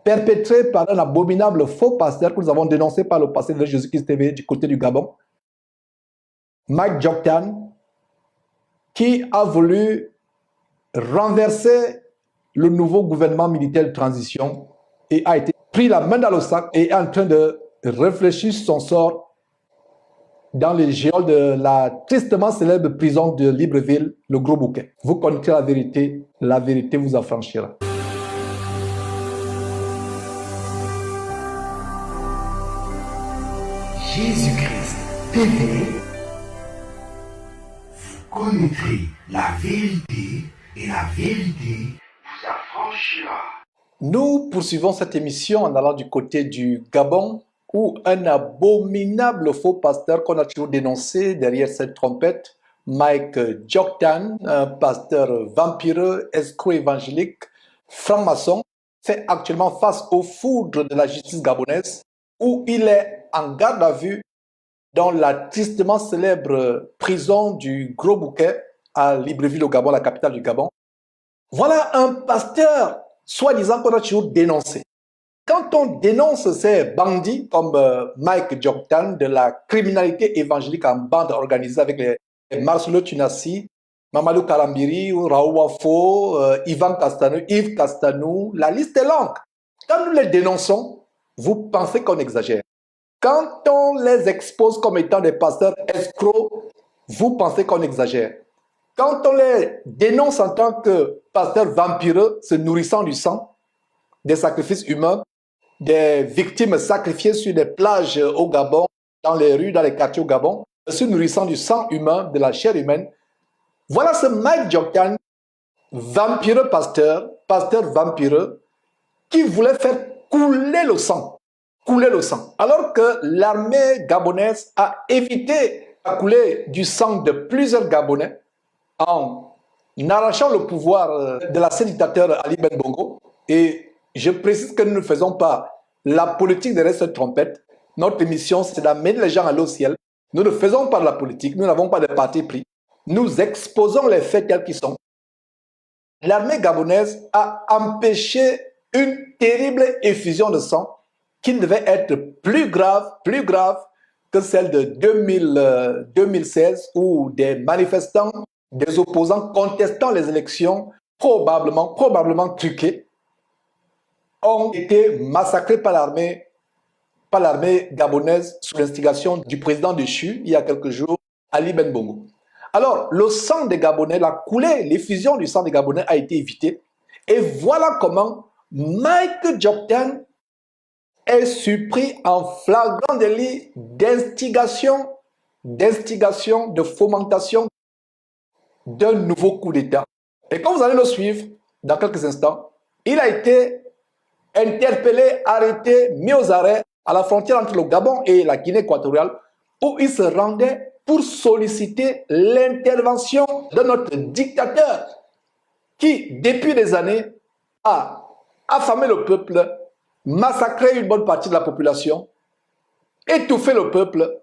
perpétré par un abominable faux pasteur que nous avons dénoncé par le passé de Jésus-Christ TV du côté du Gabon, Mike Joktan, qui a voulu renverser le nouveau gouvernement militaire de transition et a été pris la main dans le sac et est en train de réfléchir sur son sort dans les géoles de la tristement célèbre prison de Libreville, le Gros Bouquet. Vous connaîtrez la vérité vous affranchira. Jésus-Christ TV, vous connaîtrez la vérité et la vérité vous affranchira. Nous poursuivons cette émission en allant du côté du Gabon, où un abominable faux pasteur qu'on a toujours dénoncé derrière cette trompette, Mike Joktan, un pasteur vampireux, escroc évangélique, franc-maçon, fait actuellement face aux foudres de la justice gabonaise, où il est en garde à vue dans la tristement célèbre prison du Gros Bouquet à Libreville au Gabon, la capitale du Gabon. Voilà un pasteur soi-disant qu'on a toujours dénoncé. Quand on dénonce ces bandits comme Mike Joktan de la criminalité évangélique en bande organisée avec les Marcelo Tunassi, Mamadou Karambiri, Raoul Wafo, Yves Castanou, la liste est longue. Quand nous les dénonçons, vous pensez qu'on exagère. Quand on les expose comme étant des pasteurs escrocs, vous pensez qu'on exagère. Quand on les dénonce en tant que pasteurs vampireux, se nourrissant du sang, des sacrifices humains, des victimes sacrifiées sur des plages au Gabon, dans les rues, dans les quartiers au Gabon, se nourrissant du sang humain, de la chair humaine. Voilà ce Mike Joktan, vampireux pasteur vampireux, qui voulait faire couler le sang. Alors que l'armée gabonaise a évité à couler du sang de plusieurs Gabonais en arrachant le pouvoir de l'ancien dictateur Ali Ben Bongo. Et je précise que nous ne faisons pas la politique derrière cette trompette. Notre mission, c'est d'amener les gens à aller au ciel. Nous ne faisons pas de la politique, nous n'avons pas de parti pris. Nous exposons les faits tels qu'ils sont. L'armée gabonaise a empêché une terrible effusion de sang qui devait être plus grave que celle de 2016 où des manifestants, des opposants contestant les élections, probablement truquées, ont été massacrés par l'armée gabonaise sous l'instigation du président déchu il y a quelques jours, Ali Ben Bongo. Alors, le sang des Gabonais, la coulée, l'effusion du sang des Gabonais a été évitée. Et voilà comment Mike Joktan est surpris en flagrant délit d'instigation, de fomentation d'un nouveau coup d'État. Et comme vous allez le suivre dans quelques instants, il a été interpellé, arrêté, mis aux arrêts à la frontière entre le Gabon et la Guinée équatoriale, où il se rendait pour solliciter l'intervention de notre dictateur qui, depuis des années, a affamé le peuple, massacré une bonne partie de la population, étouffé le peuple.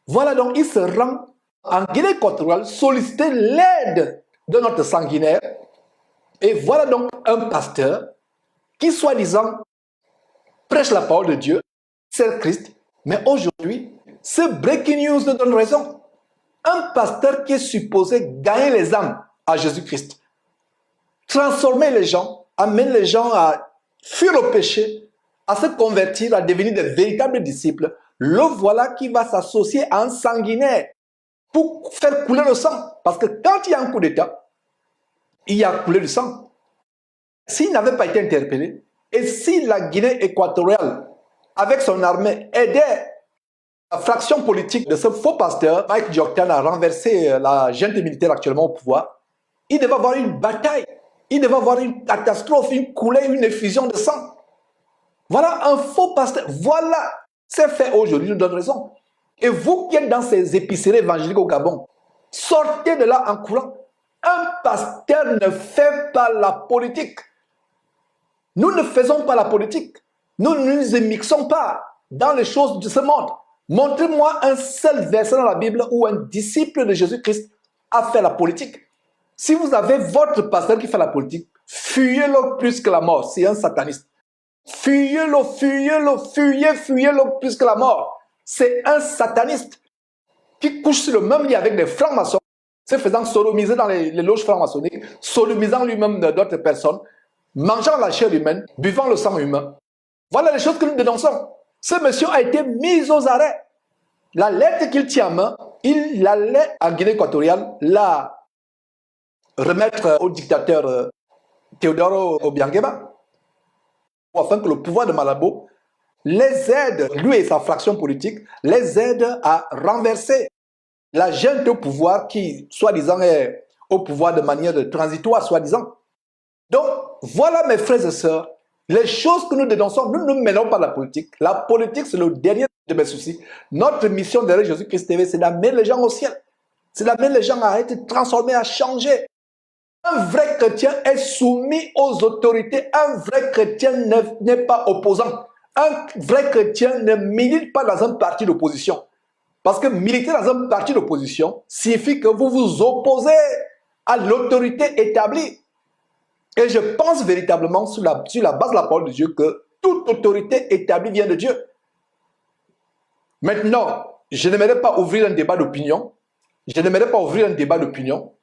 Voilà donc, il se rend en Guinée équatoriale solliciter l'aide de notre sanguinaire. Et voilà donc un pasteur qui, soi-disant, prêche la parole de Dieu, c'est le Christ. Mais aujourd'hui, ce breaking news nous donne raison. Un pasteur qui est supposé gagner les âmes à Jésus-Christ, transformer les gens, amener les gens à fuir le péché, à se convertir, à devenir de véritables disciples, le voilà qui va s'associer à un sanguinaire pour faire couler le sang. Parce que quand il y a un coup d'État, il y a coulé du sang. S'il n'avait pas été interpellé, et si la Guinée équatoriale, avec son armée, aidait la fraction politique de ce faux pasteur, Mike Dioktan, à renverser la junte militaire actuellement au pouvoir, il devait avoir une bataille, il devait avoir une catastrophe, une coulée, une effusion de sang. Voilà un faux pasteur. Voilà, ces faits aujourd'hui nous donnent raison. Et vous qui êtes dans ces épiceries évangéliques au Gabon, sortez de là en courant. Un pasteur ne fait pas la politique. Nous ne faisons pas la politique. Nous ne nous émixons pas dans les choses de ce monde. Montrez-moi un seul verset dans la Bible où un disciple de Jésus-Christ a fait la politique. Si vous avez votre pasteur qui fait la politique, fuyez-le plus que la mort. C'est un sataniste. Fuyez-le, fuyez-le, fuyez-le plus que la mort. C'est un sataniste qui couche sur le même lit avec des francs-maçons, se faisant sodomiser dans les loges franc-maçonniques, sodomisant lui-même d'autres personnes, mangeant la chair humaine, buvant le sang humain. Voilà les choses que nous dénonçons. Ce monsieur a été mis aux arrêts. La lettre qu'il tient en main, il allait en Guinée équatoriale la remettre au dictateur Teodoro Obiangema, afin que le pouvoir de Malabo les aide, lui et sa fraction politique, les aide à renverser la junte au pouvoir qui, soi-disant, est au pouvoir de manière transitoire, soi-disant. Donc, voilà mes frères et sœurs, les choses que nous dénonçons, nous ne menons pas la politique. La politique, c'est le dernier de mes soucis. Notre mission derrière Jésus-Christ TV, c'est d'amener les gens au ciel. C'est d'amener les gens à être transformés, à changer. Un vrai chrétien est soumis aux autorités. Un vrai chrétien n'est pas opposant. Un vrai chrétien ne milite pas dans un parti d'opposition. Parce que militer dans un parti d'opposition signifie que vous vous opposez à l'autorité établie. Et je pense véritablement sur la base de la parole de Dieu que toute autorité établie vient de Dieu. Maintenant, je n'aimerais pas ouvrir un débat d'opinion. Je n'aimerais pas ouvrir un débat d'opinion.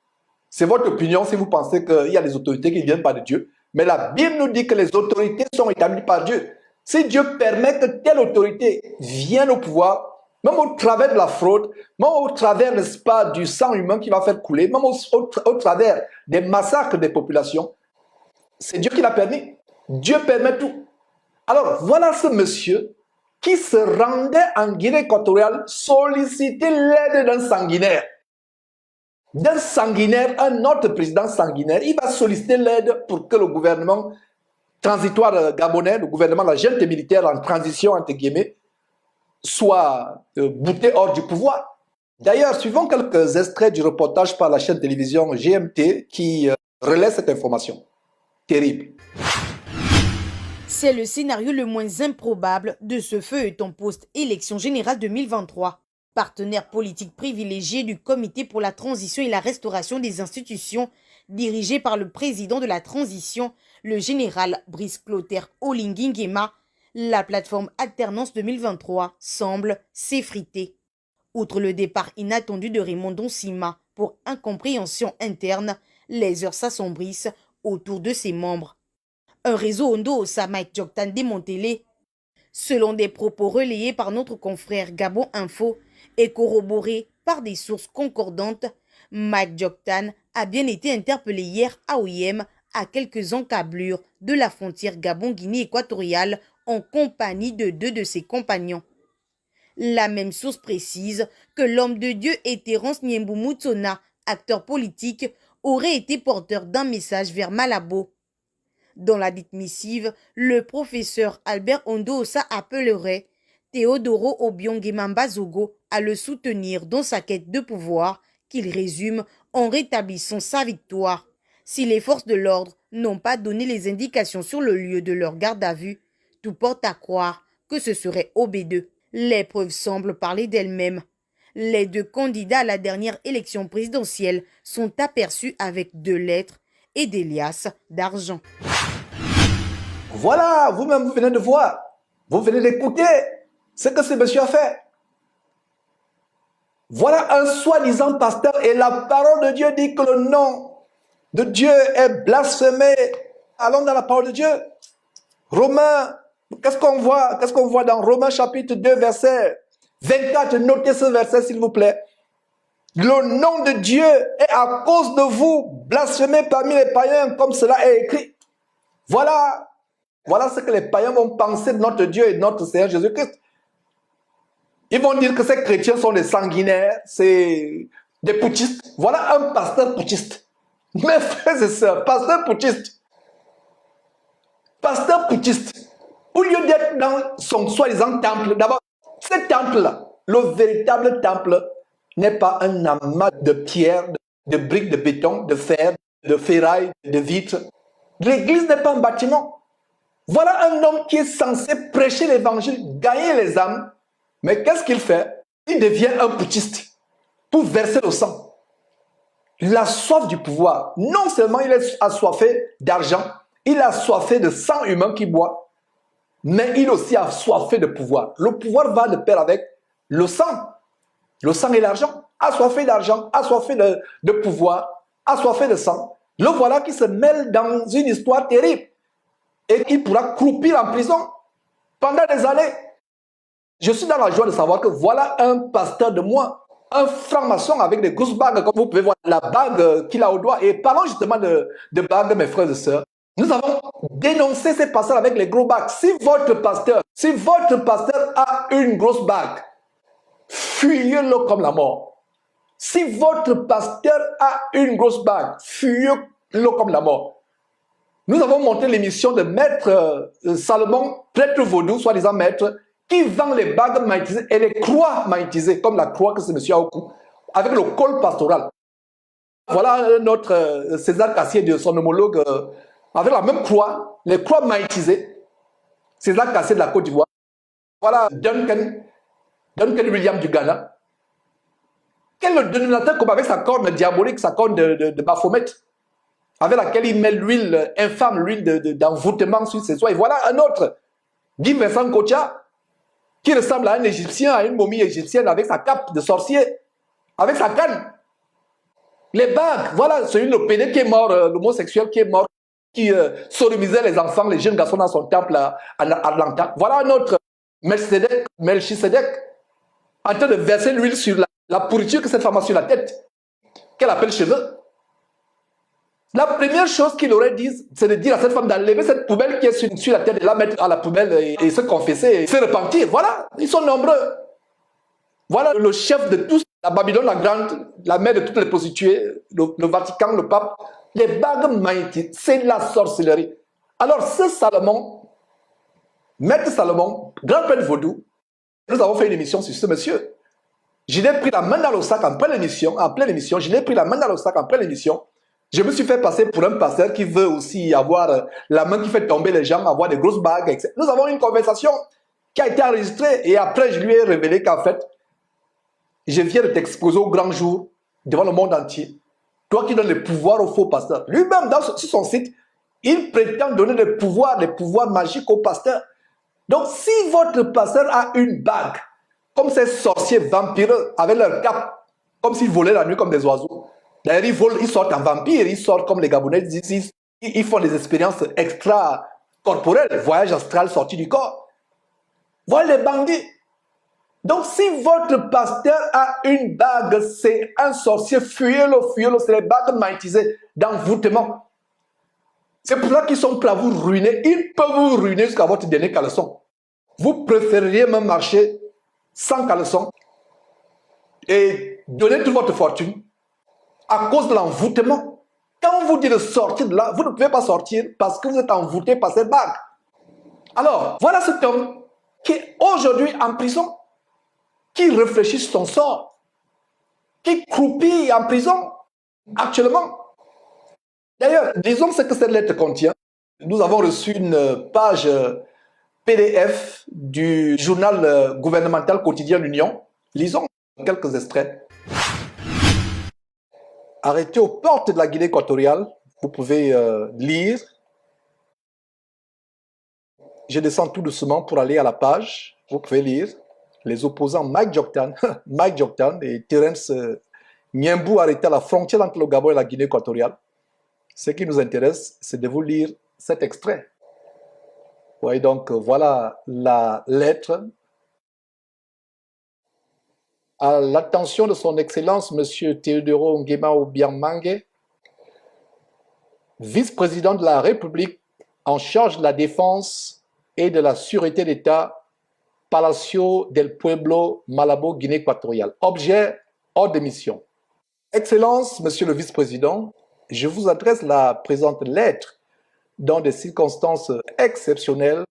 C'est votre opinion si vous pensez qu'il y a des autorités qui ne viennent pas de Dieu. Mais la Bible nous dit que les autorités sont établies par Dieu. Si Dieu permet que telle autorité vienne au pouvoir, même au travers de la fraude, même au travers, n'est-ce pas, du sang humain qui va faire couler, même au travers des massacres des populations, c'est Dieu qui l'a permis. Dieu permet tout. Alors, voilà ce monsieur qui se rendait en Guinée équatoriale solliciter l'aide d'un sanguinaire. D'un sanguinaire, un autre président sanguinaire, il va solliciter l'aide pour que le gouvernement transitoire gabonais, le gouvernement de la junte militaire en transition, entre guillemets, soit bouté hors du pouvoir. D'ailleurs, suivons quelques extraits du reportage par la chaîne de télévision GMT qui relaie cette information. Terrible. C'est le scénario le moins improbable de ce feuilleton post-élection générale 2023. Partenaire politique privilégié du Comité pour la transition et la restauration des institutions, dirigé par le président de la transition, le général Brice Clotaire Oligui Nguema, la plateforme Alternance 2023 semble s'effriter. Outre le départ inattendu de Raymond Donsima pour incompréhension interne, les heures s'assombrissent autour de ses membres. Un réseau Ondo-Ossa Mike Dioktan démantelé, selon des propos relayés par notre confrère Gabon Info et corroborés par des sources concordantes, Mike Dioktan a bien été interpellé hier à Oyem, à quelques encablures de la frontière Gabon-Guinée équatoriale, en compagnie de 2 de ses compagnons. La même source précise que l'homme de Dieu et Terence Niembou Moutsona, acteur politique, aurait été porteur d'un message vers Malabo. Dans la dite missive, le professeur Albert Ondo-Ossa appellerait Teodoro Obiangema Mbazogo à le soutenir dans sa quête de pouvoir, qu'il résume en rétablissant sa victoire. Si les forces de l'ordre n'ont pas donné les indications sur le lieu de leur garde à vue, tout porte à croire que ce serait OB2. Les preuves semblent parler d'elles-mêmes. Les 2 candidats à la dernière élection présidentielle sont aperçus avec 2 lettres et des liasses d'argent. Voilà, vous-même, vous venez de voir. Vous venez d'écouter ce que ce monsieur a fait. Voilà un soi-disant pasteur et la parole de Dieu dit que le nom de Dieu est blasphémé. Allons dans la parole de Dieu. Romains, qu'est-ce qu'on voit? Qu'est-ce qu'on voit dans Romains chapitre 2, verset 24? Notez ce verset, s'il vous plaît. Le nom de Dieu est à cause de vous blasphémé parmi les païens, comme cela est écrit. Voilà ce que les païens vont penser de notre Dieu et de notre Seigneur Jésus-Christ. Ils vont dire que ces chrétiens sont des sanguinaires, c'est des putschistes. Voilà un pasteur putschiste. Mes frères et sœurs, pasteur putschiste. Pasteur putschiste. Au lieu d'être dans son soi-disant temple, d'abord, ce temple-là, le véritable temple, n'est pas un amas de pierres, de briques de béton, de fer, de ferraille, de vitres. L'église n'est pas un bâtiment. Voilà un homme qui est censé prêcher l'évangile, gagner les âmes. Mais qu'est-ce qu'il fait? Il devient un putschiste pour verser le sang. La soif du pouvoir. Non seulement il est assoiffé d'argent, il est assoiffé de sang humain qui boit, mais il est aussi assoiffé de pouvoir. Le pouvoir va de pair avec le sang. Le sang et l'argent. Assoiffé d'argent, assoiffé de pouvoir, assoiffé de sang. Le voilà qui se mêle dans une histoire terrible et qui pourra croupir en prison pendant des années. Je suis dans la joie de savoir que voilà un pasteur de moi, un franc-maçon avec des grosses bagues, comme vous pouvez voir la bague qu'il a au doigt. Et parlons justement de bagues, mes frères et sœurs. Nous avons dénoncé ces pasteurs avec les gros bagues. Si votre pasteur a une grosse bague, fuyez-le comme la mort. Si votre pasteur a une grosse bague, fuyez-le comme la mort. Nous avons monté l'émission de Maître Salomon, prêtre vaudou, soi-disant maître, qui vend les bagues magnétisées et les croix magnétisées, comme la croix que ce monsieur a au cou, avec le col pastoral. Voilà notre César Cassier de son homologue, avec la même croix, les croix magnétisées. César Cassier de la Côte d'Ivoire. Voilà Duncan William du Ghana. Quel est le dénominateur commun avec sa corne diabolique, sa corne de Baphomet, avec laquelle il met l'huile infâme, l'huile d'envoûtement sur ses soins. Et voilà un autre, Guy Vincent Kocha, qui ressemble à un Égyptien, à une momie égyptienne, avec sa cape de sorcier, avec sa canne. Les bagues, voilà, celui le pédé qui est mort, l'homosexuel qui est mort, qui sodomisait les enfants, les jeunes garçons dans son temple à Atlanta. Voilà un autre, Melchisedec, en train de verser l'huile sur la pourriture que cette femme a sur la tête, qu'elle appelle cheveux. La première chose qu'il aurait dit, c'est de dire à cette femme d'enlever cette poubelle qui est sur la tête, de la mettre à la poubelle et se confesser, et se repentir. Voilà, ils sont nombreux. Voilà le chef de tous, la Babylone la Grande, la mère de toutes les prostituées, le Vatican, le pape. Les bagues magnétiques, c'est la sorcellerie. Alors ce Salomon, Maître Salomon, grand prêtre vaudou, nous avons fait une émission sur ce monsieur. Je l'ai pris la main dans le sac en pleine émission, je l'ai pris la main dans le sac en pleine émission. Je me suis fait passer pour un pasteur qui veut aussi avoir la main qui fait tomber les gens, avoir des grosses bagues, etc. Nous avons une conversation qui a été enregistrée et après je lui ai révélé qu'en fait, je viens de t'exposer au grand jour devant le monde entier. Toi qui donnes le pouvoir au faux pasteur. Lui-même, sur son site, il prétend donner des pouvoirs magiques aux pasteurs. Donc si votre pasteur a une bague, comme ces sorciers vampireux avec leur cape, comme s'ils volaient la nuit comme des oiseaux. D'ailleurs, ils volent, ils sortent en vampire, ils sortent comme les Gabonais, ils font des expériences extra-corporelles, voyage astral sorti du corps. Voilà les bandits. Donc, si votre pasteur a une bague, c'est un sorcier, fuyez-le, c'est les bagues magnétisées d'envoûtement. C'est pour ça qu'ils sont prêts à vous ruiner. Ils peuvent vous ruiner jusqu'à votre dernier caleçon. Vous préféreriez même marcher sans caleçon et donner toute votre fortune à cause de l'envoûtement. Quand on vous dit de sortir de là, vous ne pouvez pas sortir parce que vous êtes envoûté par cette bague. Alors, voilà cet homme qui est aujourd'hui en prison, qui réfléchit sur son sort, qui croupit en prison actuellement. D'ailleurs, disons ce que cette lettre contient. Nous avons reçu une page PDF du journal gouvernemental quotidien L'Union. Lisons quelques extraits. Arrêté aux portes de la Guinée équatoriale, vous pouvez lire. Je descends tout doucement pour aller à la page. Vous pouvez lire. Les opposants Mike Joktan et Terence Niembou arrêtés à la frontière entre le Gabon et la Guinée équatoriale. Ce qui nous intéresse, c'est de vous lire cet extrait. Vous voyez donc, voilà la lettre. à l'attention de son Excellence M. Théodoro Nguema Obiang-Mangue, vice-président de la République en charge de la défense et de la sûreté d'État, Palacio del Pueblo, Malabo, Guinée équatoriale. Objet, ordre de mission. Excellence, Monsieur le vice-président, je vous adresse la présente lettre dans des circonstances exceptionnelles,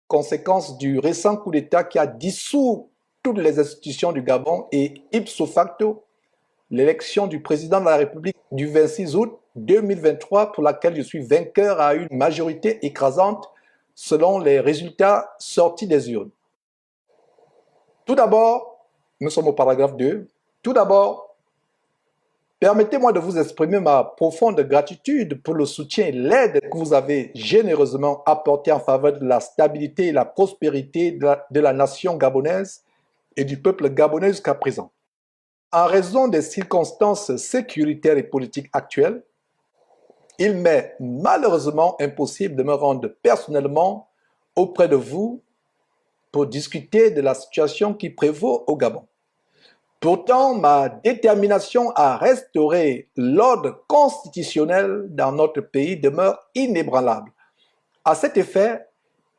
conséquence du récent coup d'État qui a dissous toutes les institutions du Gabon et ipso facto l'élection du président de la République du 26 août 2023 pour laquelle je suis vainqueur à une majorité écrasante selon les résultats sortis des urnes. Tout d'abord, nous sommes au paragraphe 2, tout d'abord, permettez-moi de vous exprimer ma profonde gratitude pour le soutien et l'aide que vous avez généreusement apporté en faveur de la stabilité et la prospérité de la nation gabonaise et du peuple gabonais jusqu'à présent. En raison des circonstances sécuritaires et politiques actuelles, il m'est malheureusement impossible de me rendre personnellement auprès de vous pour discuter de la situation qui prévaut au Gabon. Pourtant, ma détermination à restaurer l'ordre constitutionnel dans notre pays demeure inébranlable. À cet effet,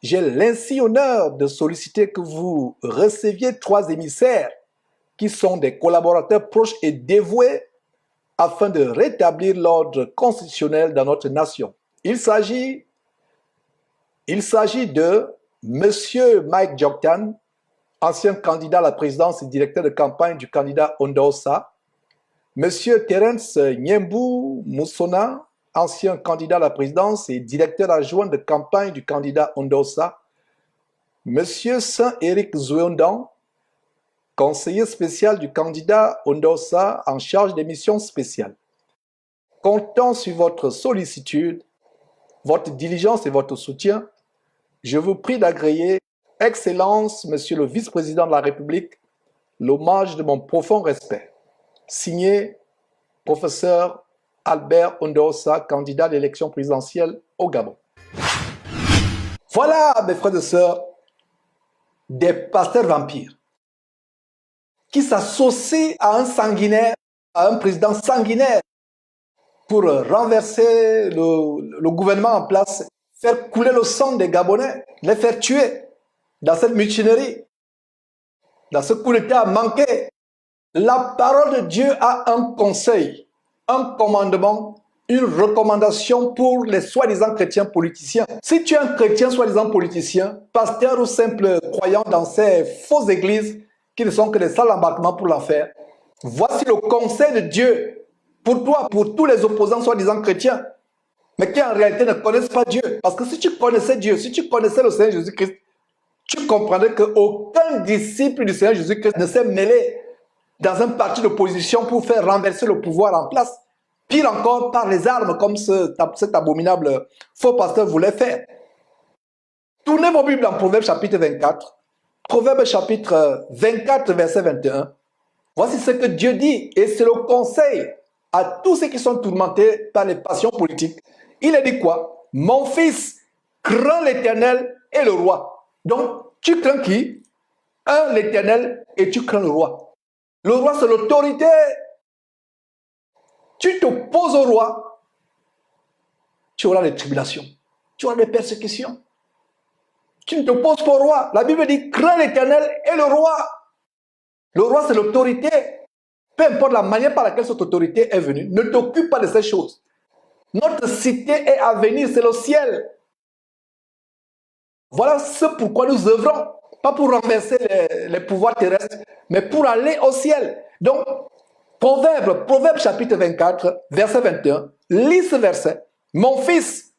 j'ai l'ainsi honneur de solliciter que vous receviez 3 émissaires qui sont des collaborateurs proches et dévoués afin de rétablir l'ordre constitutionnel dans notre nation. Il s'agit de M. Mike Joktan, ancien candidat à la présidence et directeur de campagne du candidat Ondaosa, M. Terence Nyembu Moussona, ancien candidat à la présidence et directeur adjoint de campagne du candidat Ondaosa, M. Saint-Éric Zouondan, conseiller spécial du candidat Ondaosa en charge des missions spéciales. Comptant sur votre sollicitude, votre diligence et votre soutien, je vous prie d'agréer, Excellence, Monsieur le vice-président de la République, l'hommage de mon profond respect. Signé, professeur Albert Ondaosa, candidat à l'élection présidentielle au Gabon. Voilà, mes frères et sœurs, des pasteurs vampires qui s'associent à un sanguinaire, à un président sanguinaire pour renverser le gouvernement en place, faire couler le sang des Gabonais, les faire tuer dans cette mutinerie, dans ce coup d'État manqué. La parole de Dieu a un conseil, un commandement, une recommandation pour les soi-disant chrétiens politiciens. Si tu es un chrétien soi-disant politicien, pasteur ou simple croyant dans ces fausses églises qui ne sont que des salles d'embarquement pour l'enfer, voici le conseil de Dieu pour toi, pour tous les opposants soi-disant chrétiens, mais qui en réalité ne connaissent pas Dieu. Parce que si tu connaissais Dieu, si tu connaissais le Seigneur Jésus-Christ, tu comprendrais qu'aucun disciple du Seigneur Jésus-Christ ne s'est mêlé dans un parti d'opposition pour faire renverser le pouvoir en place. Pire encore, par les armes, comme cet abominable faux pasteur voulait faire. Tournez vos Bibles en Proverbes chapitre 24. Proverbes chapitre 24, verset 21. Voici ce que Dieu dit, et c'est le conseil à tous ceux qui sont tourmentés par les passions politiques. Il a dit quoi? Mon fils, crains l'Éternel et le roi. Donc, tu crains qui? L'Éternel, et tu crains le roi. Le roi, c'est l'autorité. Tu t'opposes au roi, tu auras des tribulations, tu auras des persécutions. Tu ne t'opposes pas au roi. La Bible dit, crains l'Éternel et le roi. Le roi, c'est l'autorité. Peu importe la manière par laquelle cette autorité est venue, ne t'occupe pas de ces choses. Notre cité est à venir, c'est le ciel. Voilà ce pourquoi nous œuvrons. Pas pour renverser les pouvoirs terrestres, mais pour aller au ciel. Donc, Proverbe chapitre 24, verset 21, lis ce verset. Mon fils,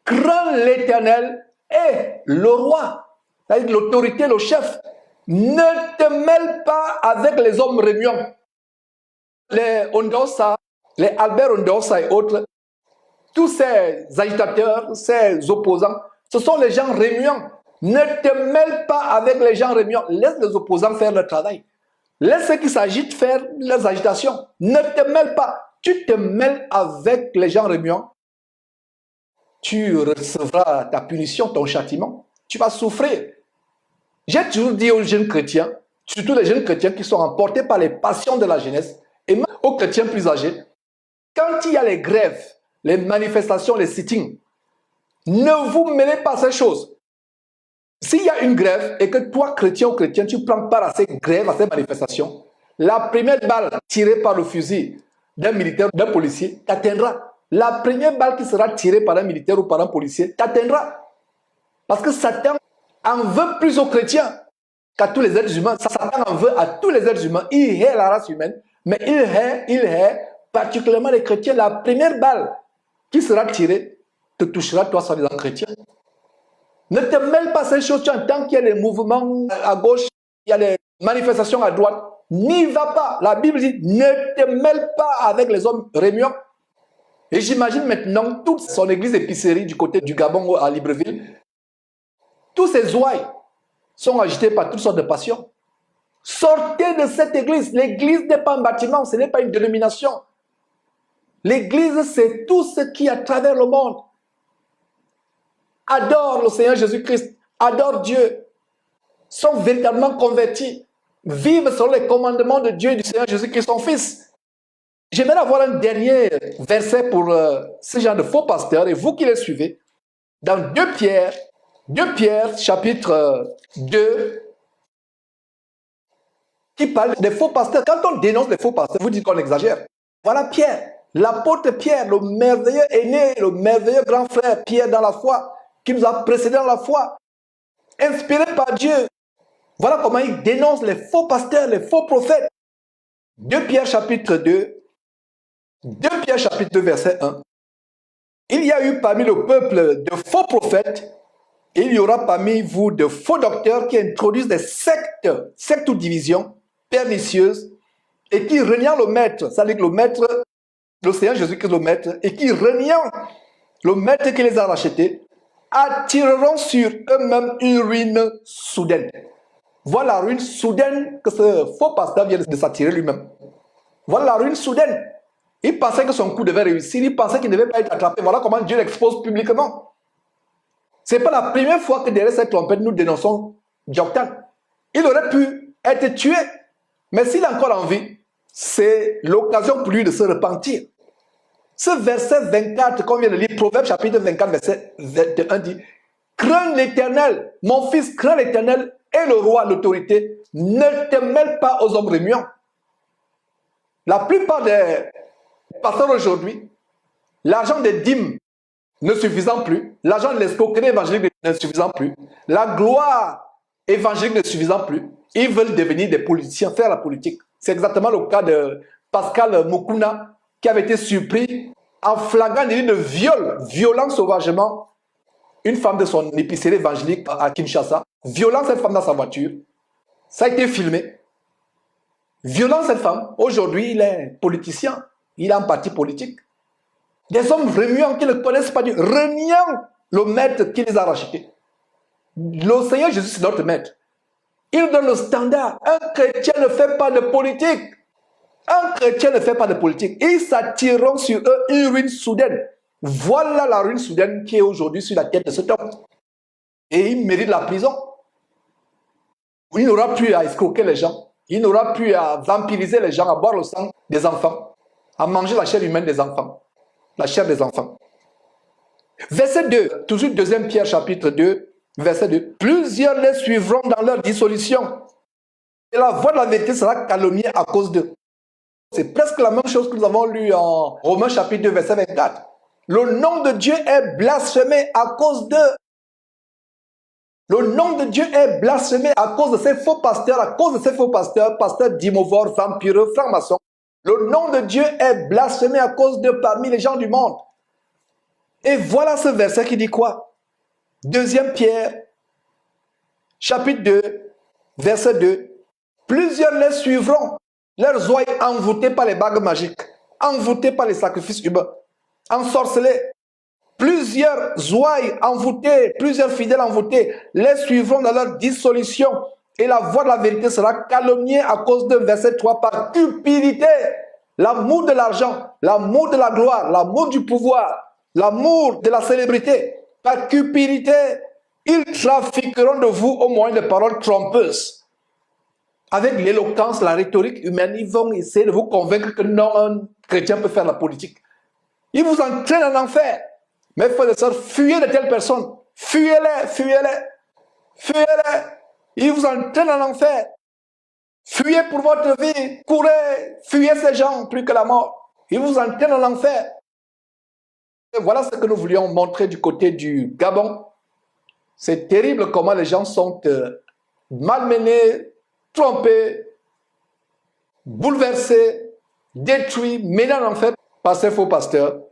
crains l'Éternel et le roi, c'est-à-dire l'autorité, le chef. Ne te mêle pas avec les hommes remuants. Les Ondaosa, les Albert Ondaosa et autres, tous ces agitateurs, ces opposants, ce sont les gens remuants. Ne te mêle pas avec les gens remuants. Laisse les opposants faire leur travail. Laisse ceux qui s'agitent faire leurs agitations. Ne te mêle pas. Tu te mêles avec les gens remuants. Tu recevras ta punition, ton châtiment. Tu vas souffrir. J'ai toujours dit aux jeunes chrétiens, surtout les jeunes chrétiens qui sont emportés par les passions de la jeunesse, et même aux chrétiens plus âgés, quand il y a les grèves, les manifestations, les sittings, ne vous mêlez pas à ces choses. S'il y a une grève et que toi, chrétien ou chrétien, tu prends part à ces grèves, à ces manifestations, la première balle tirée par le fusil d'un militaire, d'un policier, t'atteindra. La première balle qui sera tirée par un militaire ou par un policier t'atteindra. Parce que Satan en veut plus aux chrétiens qu'à tous les êtres humains. Satan en veut à tous les êtres humains. Il hait la race humaine, mais il hait particulièrement les chrétiens. La première balle qui sera tirée te touchera, toi, soi-disant chrétien. Ne te mêle pas à ces choses. Tu entends qu'il y a les mouvements à gauche, il y a les manifestations à droite. N'y va pas. La Bible dit, ne te mêle pas avec les hommes réunions. Et j'imagine maintenant toute son église épicerie du côté du Gabon à Libreville. Tous ces ouailles sont agités par toutes sortes de passions. Sortez de cette église. L'église n'est pas un bâtiment, ce n'est pas une dénomination. L'église, c'est tout ce qui, à travers le monde, adore le Seigneur Jésus-Christ, adore Dieu, sont véritablement convertis, vivent selon les commandements de Dieu et du Seigneur Jésus-Christ, son Fils. J'aimerais avoir un dernier verset pour ce genre de faux pasteurs, et vous qui les suivez, dans 2 Pierre chapitre 2, qui parle des faux pasteurs. Quand on dénonce les faux pasteurs, vous dites qu'on exagère. Voilà Pierre, l'apôtre Pierre, le merveilleux aîné, le merveilleux grand frère Pierre dans la foi, qui nous a précédés dans la foi, inspiré par Dieu. Voilà comment il dénonce les faux pasteurs, les faux prophètes. 2 Pierre chapitre 2, 2 Pierre chapitre 2 verset 1. Il y a eu parmi le peuple de faux prophètes, et il y aura parmi vous de faux docteurs qui introduisent des sectes ou divisions pernicieuses, et qui reniant le maître, c'est-à-dire le maître, le Seigneur Jésus-Christ le maître, et qui reniant le maître qui les a rachetés, attireront sur eux-mêmes une ruine soudaine. Voilà la ruine soudaine que ce faux pasteur vient de s'attirer lui-même. Voilà la ruine soudaine. Il pensait que son coup devait réussir, il pensait qu'il ne devait pas être attrapé. Voilà comment Dieu l'expose publiquement. Ce n'est pas la première fois que derrière cette trompette, nous dénonçons Joktan. Il aurait pu être tué, mais s'il est encore en vie, c'est l'occasion pour lui de se repentir. Ce verset 24 qu'on vient de lire, Proverbe chapitre 24, verset 21 dit, « Crains l'Éternel, mon fils, crains l'Éternel et le roi, l'autorité, ne te mêle pas aux hommes remuants. » La plupart des pasteurs aujourd'hui, l'argent des dîmes ne suffisant plus, l'argent de l'escroquerie évangélique ne suffisant plus, la gloire évangélique ne suffisant plus, ils veulent devenir des politiciens, faire la politique. C'est exactement le cas de Pascal Mukuna, qui avait été surpris en flagrant délit de viol, violant sauvagement une femme de son épicerie évangélique à Kinshasa, violant cette femme dans sa voiture. Ça a été filmé. Violant cette femme, aujourd'hui il est politicien, il a un parti politique. Des hommes remuants qui ne connaissent pas Dieu, reniant le maître qui les a rachetés. Le Seigneur Jésus, c'est notre maître. Il donne le standard. Un chrétien ne fait pas de politique. Un chrétien ne fait pas de politique. Ils s'attireront sur eux une ruine soudaine. Voilà la ruine soudaine qui est aujourd'hui sur la tête de cet homme. Et il mérite la prison. Il n'aura plus à escroquer les gens. Il n'aura plus à vampiriser les gens, à boire le sang des enfants, à manger la chair humaine des enfants. La chair des enfants. Verset 2, toujours 2 Pierre chapitre 2, verset 2. Plusieurs les suivront dans leur dissolution. Et la voix de la vérité sera calomniée à cause d'eux. C'est presque la même chose que nous avons lu en Romains chapitre 2, verset 24. Le nom de Dieu est blasphémé à cause d'eux. Le nom de Dieu est blasphémé à cause de ces faux pasteurs, pasteurs d'imovores, vampireux, francs-maçons. Le nom de Dieu est blasphémé à cause de parmi les gens du monde. Et voilà ce verset qui dit quoi? 2 Pierre, chapitre 2, verset 2. Plusieurs les suivront, leurs oreilles envoûtées par les bagues magiques, envoûtées par les sacrifices humains, ensorcelés. Plusieurs ouailles envoûtées, plusieurs fidèles envoûtés les suivront dans leur dissolution. Et la voix de la vérité sera calomniée à cause de verset 3 par cupidité. L'amour de l'argent, l'amour de la gloire, l'amour du pouvoir, l'amour de la célébrité. Par cupidité, ils trafiqueront de vous au moyen de paroles trompeuses. avec l'éloquence, la rhétorique humaine, ils vont essayer de vous convaincre que non, un chrétien peut faire la politique. Ils vous entraînent en enfer. Mes frères et sœurs, fuyez de telles personnes. Fuyez-les, fuyez-les, fuyez-les. Ils vous entraînent en enfer. Fuyez pour votre vie. Courez, fuyez ces gens plus que la mort. Ils vous entraînent en enfer. Et voilà ce que nous voulions montrer du côté du Gabon. C'est terrible comment les gens sont malmenés, trompés, bouleversés, détruits, menés en enfer par ces faux pasteurs.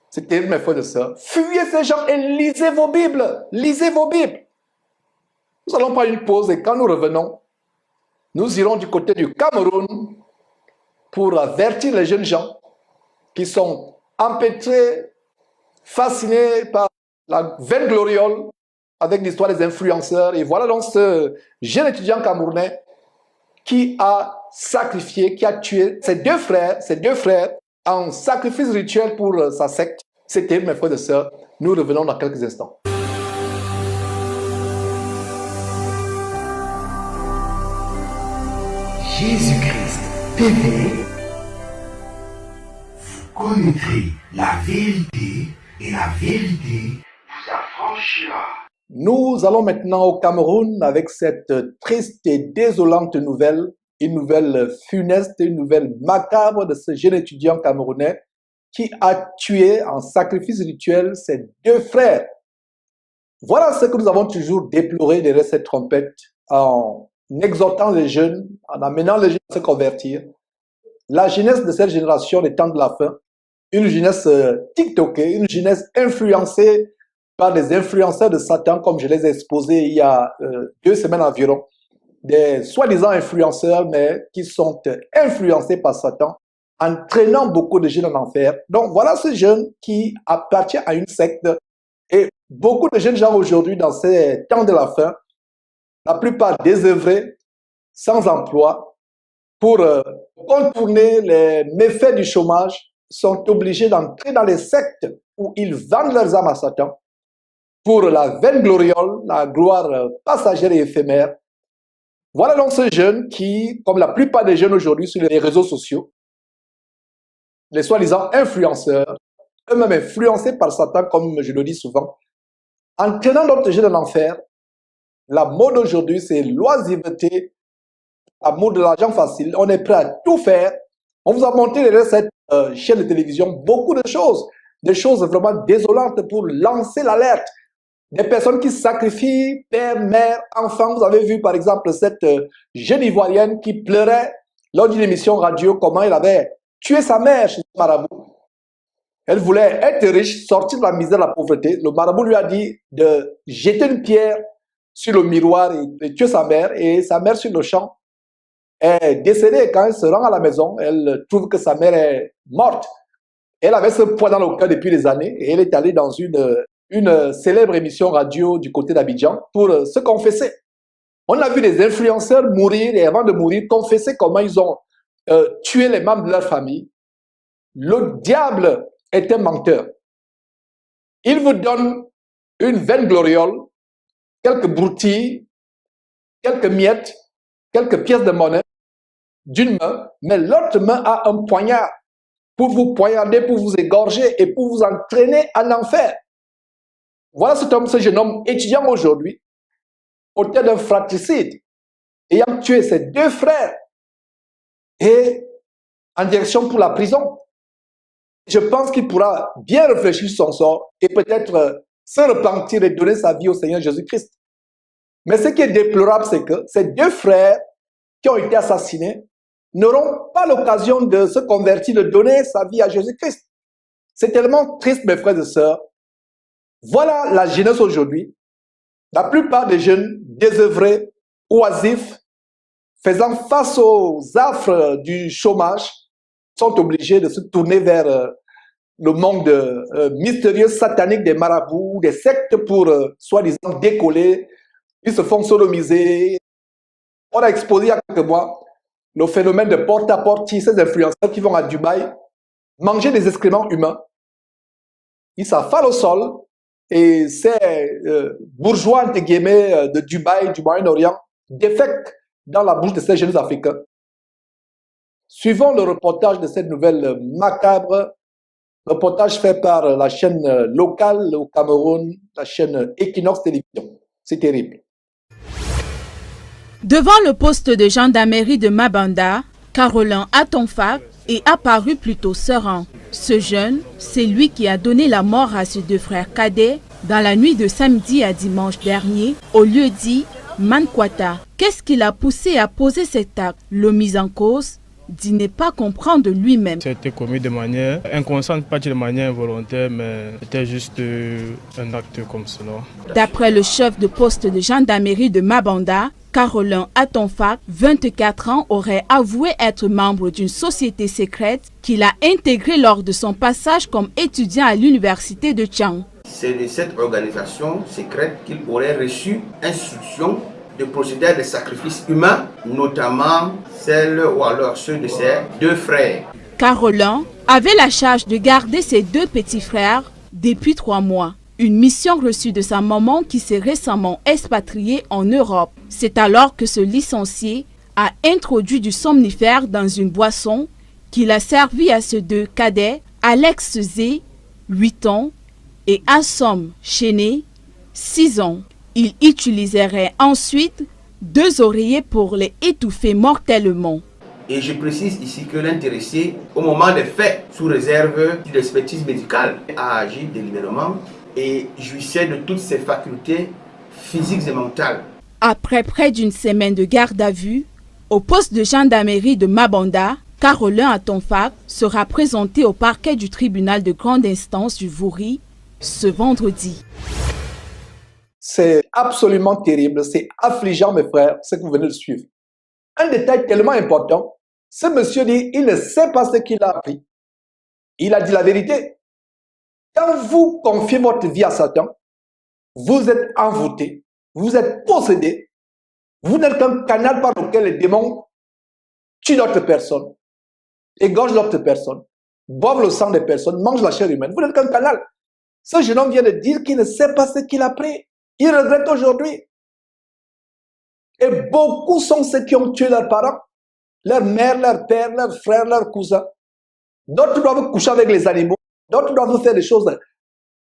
C'est terrible, mes frères et sœurs. Fuyez ces gens et lisez vos Bibles. Lisez vos Bibles. Nous allons prendre une pause et quand nous revenons, nous irons du côté du Cameroun pour avertir les jeunes gens qui sont empêtrés, fascinés par la vaine gloriole avec l'histoire des influenceurs. Et voilà donc ce jeune étudiant camerounais qui a sacrifié, qui a tué ses deux frères en sacrifice rituel pour sa secte. C'était mes frères et sœurs. Nous revenons dans quelques instants. Jésus-Christ TV, vous connaîtrez la vérité et la vérité vous affranchira. Nous allons maintenant au Cameroun avec cette triste et désolante nouvelle, une nouvelle funeste, une nouvelle macabre de ce jeune étudiant camerounais qui a tué en sacrifice rituel ses deux frères. Voilà ce que nous avons toujours déploré derrière cette trompette en exhortant les jeunes, en amenant les jeunes à se convertir. La jeunesse de cette génération des temps de la fin, une jeunesse tiktokée, une jeunesse influencée par des influenceurs de Satan, comme je les ai exposés il y a 2 semaines environ, des soi-disant influenceurs, mais qui sont influencés par Satan, entraînant beaucoup de jeunes en enfer. Donc voilà ce jeune qui appartient à une secte. Et beaucoup de jeunes gens aujourd'hui, dans ces temps de la fin, la plupart désœuvrés, sans emploi, pour contourner les méfaits du chômage, sont obligés d'entrer dans les sectes où ils vendent leurs âmes à Satan pour la vaine gloriole, la gloire passagère et éphémère. Voilà donc ce jeune qui, comme la plupart des jeunes aujourd'hui sur les réseaux sociaux, les soi-disant influenceurs, eux-mêmes influencés par Satan, comme je le dis souvent, entraînant d'autres jeunes en enfer. La mode aujourd'hui, c'est l'oisiveté, l'amour de l'argent facile. On est prêt à tout faire. On vous a montré derrière cette chaîne de télévision beaucoup de choses, des choses vraiment désolantes pour lancer l'alerte. Des personnes qui sacrifient père, mère, enfant. Vous avez vu par exemple cette jeune Ivoirienne qui pleurait lors d'une émission radio comment elle avait tué sa mère chez le marabout. Elle voulait être riche, sortir de la misère, de la pauvreté. Le marabout lui a dit de jeter une pierre sur le miroir et tuer sa mère. Et sa mère, sur le champ, est décédée. Quand elle se rend à la maison, elle trouve que sa mère est morte. Elle avait ce poids dans le cœur depuis des années et elle est allée dans une célèbre émission radio du côté d'Abidjan pour se confesser. On a vu des influenceurs mourir et avant de mourir, confesser comment ils ont tué les membres de leur famille. Le diable est un menteur. Il vous donne une vaine gloriole, quelques broutilles, quelques miettes, quelques pièces de monnaie d'une main, mais l'autre main a un poignard pour vous poignarder, pour vous égorger et pour vous entraîner en enfer. Voilà ce jeune homme étudiant aujourd'hui, auteur d'un fratricide, ayant tué ses deux frères et en direction pour la prison. Je pense qu'il pourra bien réfléchir sur son sort et peut-être se repentir et donner sa vie au Seigneur Jésus-Christ. Mais ce qui est déplorable, c'est que ces deux frères qui ont été assassinés n'auront pas l'occasion de se convertir, de donner sa vie à Jésus-Christ. C'est tellement triste, mes frères et sœurs. Voilà la jeunesse aujourd'hui. La plupart des jeunes désœuvrés, oisifs, faisant face aux affres du chômage, sont obligés de se tourner vers le monde mystérieux, satanique des marabouts, des sectes pour soi-disant décoller. Ils se font sodomiser. On a exposé il y a quelques mois le phénomène de porte-à-porte, ces influenceurs qui vont à Dubaï manger des excréments humains. Ils s'affalent au sol et ces bourgeois, entre guillemets, de Dubaï, du Moyen-Orient, défectent dans la bouche de ces jeunes Africains. Suivons le reportage de cette nouvelle macabre, reportage fait par la chaîne locale au Cameroun, la chaîne Equinox Télévision. C'est terrible. Devant le poste de gendarmerie de Mabanda, Carolin Atonfak est apparu plutôt serein. Ce jeune, c'est lui qui a donné la mort à ses deux frères cadets dans la nuit de samedi à dimanche dernier au lieu dit Mankwata. Qu'est-ce qui l'a poussé à poser cet acte? Le mis en cause dit ne pas comprendre lui-même. C'était commis de manière inconsciente, pas de manière involontaire, mais c'était juste un acte comme cela. D'après le chef de poste de gendarmerie de Mabanda, Carolin Atonfak, 24 ans, aurait avoué être membre d'une société secrète qu'il a intégrée lors de son passage comme étudiant à l'université de Tchang. C'est de cette organisation secrète qu'il aurait reçu instruction de procéder à des sacrifices humains, notamment celles ou alors ceux de ses deux frères. Carolin avait la charge de garder ses deux petits frères depuis 3 mois. Une mission reçue de sa maman qui s'est récemment expatriée en Europe. C'est alors que ce licencié a introduit du somnifère dans une boisson qu'il a servi à ses deux cadets, Alex Zé, 8 ans, et Assom Chéné, 6 ans. Il utiliserait ensuite 2 oreillers pour les étouffer mortellement. Et je précise ici que l'intéressé, au moment des faits, sous réserve d'une expertise médicale, a agi délibérément et jouissait de toutes ses facultés physiques et mentales. Après près d'une semaine de garde à vue, au poste de gendarmerie de Mabanda, Carolin Atonfak sera présenté au parquet du tribunal de grande instance du Vouri ce vendredi. C'est absolument terrible, c'est affligeant mes frères, ce que vous venez de suivre. Un détail tellement important, ce monsieur dit, il ne sait pas ce qu'il a appris. Il a dit la vérité. Quand vous confiez votre vie à Satan, vous êtes envoûté, vous êtes possédé, vous n'êtes qu'un canal par lequel les démons tuent d'autres personnes, égorgent d'autres personnes, boivent le sang des personnes, mangent la chair humaine. Vous n'êtes qu'un canal. Ce jeune homme vient de dire qu'il ne sait pas ce qu'il a appris. Il regrette aujourd'hui. Et beaucoup sont ceux qui ont tué leurs parents, leur mère, leur père, leurs frères, leurs cousins. D'autres doivent coucher avec les animaux. D'autres doivent faire des choses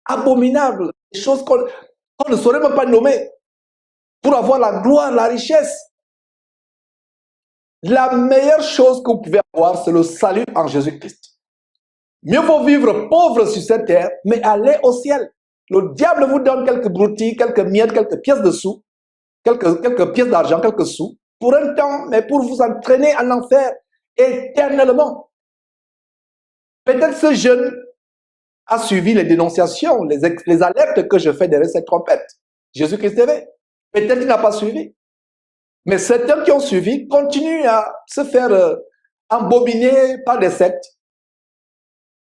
abominables, des choses qu'on ne saurait même pas nommer, pour avoir la gloire, la richesse. La meilleure chose que vous pouvez avoir, c'est le salut en Jésus-Christ. Mieux vaut vivre pauvre sur cette terre, mais aller au ciel. Le diable vous donne quelques broutilles, quelques miettes, quelques pièces de sous, quelques pièces d'argent, quelques sous, pour un temps, mais pour vous entraîner en enfer éternellement. Peut-être ce jeune a suivi les dénonciations, les alertes que je fais derrière cette trompette. Jésus-Christ TV. Peut-être qu'il n'a pas suivi. Mais certains qui ont suivi continuent à se faire embobiner par des sectes.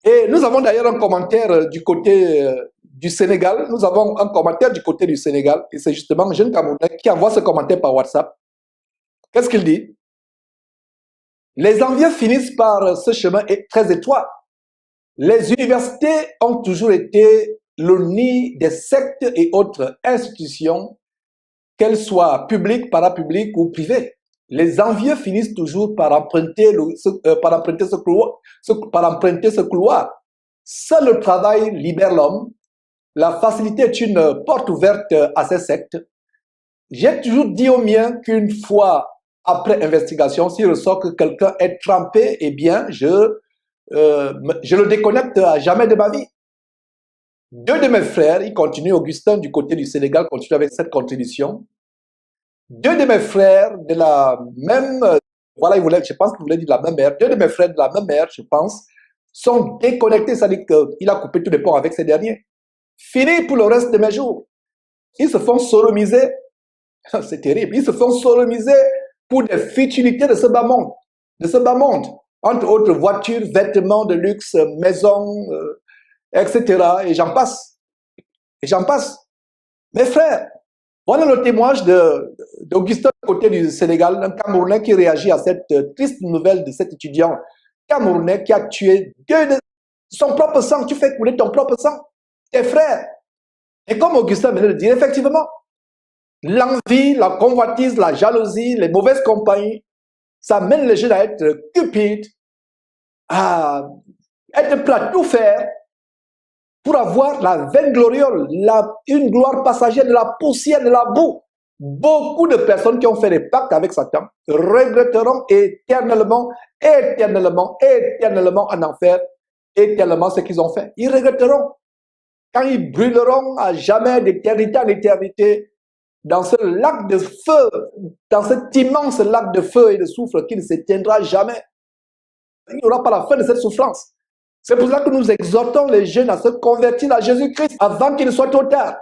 Et nous avons d'ailleurs un commentaire du côté du Sénégal. Nous avons un commentaire du côté du Sénégal. Et c'est justement un jeune Camerounais qui envoie ce commentaire par WhatsApp. Qu'est-ce qu'il dit? Les envieux finissent par ce chemin très étroit. Les universités ont toujours été le nid des sectes et autres institutions, qu'elles soient publiques, parapubliques ou privées. Les envieux finissent toujours par emprunter ce couloir. Seul le travail libère l'homme. La facilité est une porte ouverte à ces sectes. J'ai toujours dit aux miens qu'une fois après investigation, s'il ressort que quelqu'un est trempé, eh bien, je le déconnecte à jamais de ma vie. 2 de mes frères, ils continuent, Augustin du côté du Sénégal continue avec cette contribution. 2 de mes frères de la même, voilà, je pense qu'il voulait dire de la même mère, 2 de mes frères de la même mère, je pense, sont déconnectés, c'est-à-dire qu'il a coupé tous les ponts avec ces derniers. Fini pour le reste de mes jours. Ils se font sodomiser, c'est terrible, ils se font sodomiser pour des futilités de ce bas monde, entre autres voitures, vêtements de luxe, maisons, etc. Et j'en passe. Mes frères, voilà le témoignage d'Augustin côté du Sénégal, un Camerounais qui réagit à cette triste nouvelle de cet étudiant Camerounais qui a tué 2 de son propre sang. Tu fais couler ton propre sang, tes frères. Et comme Augustin venait de dire, effectivement, l'envie, la convoitise, la jalousie, les mauvaises compagnies, ça mène les jeunes à être cupides, à être prêts à tout faire pour avoir la vaine gloriole, une gloire passagère de la poussière, de la boue. Beaucoup de personnes qui ont fait des pactes avec Satan regretteront éternellement, éternellement, éternellement en enfer, éternellement ce qu'ils ont fait. Ils regretteront quand ils brûleront à jamais d'éternité en éternité dans ce lac de feu, dans cet immense lac de feu et de soufre qui ne s'éteindra jamais. Il n'y aura pas la fin de cette souffrance. C'est pour cela que nous exhortons les jeunes à se convertir à Jésus-Christ avant qu'il ne soit trop tard.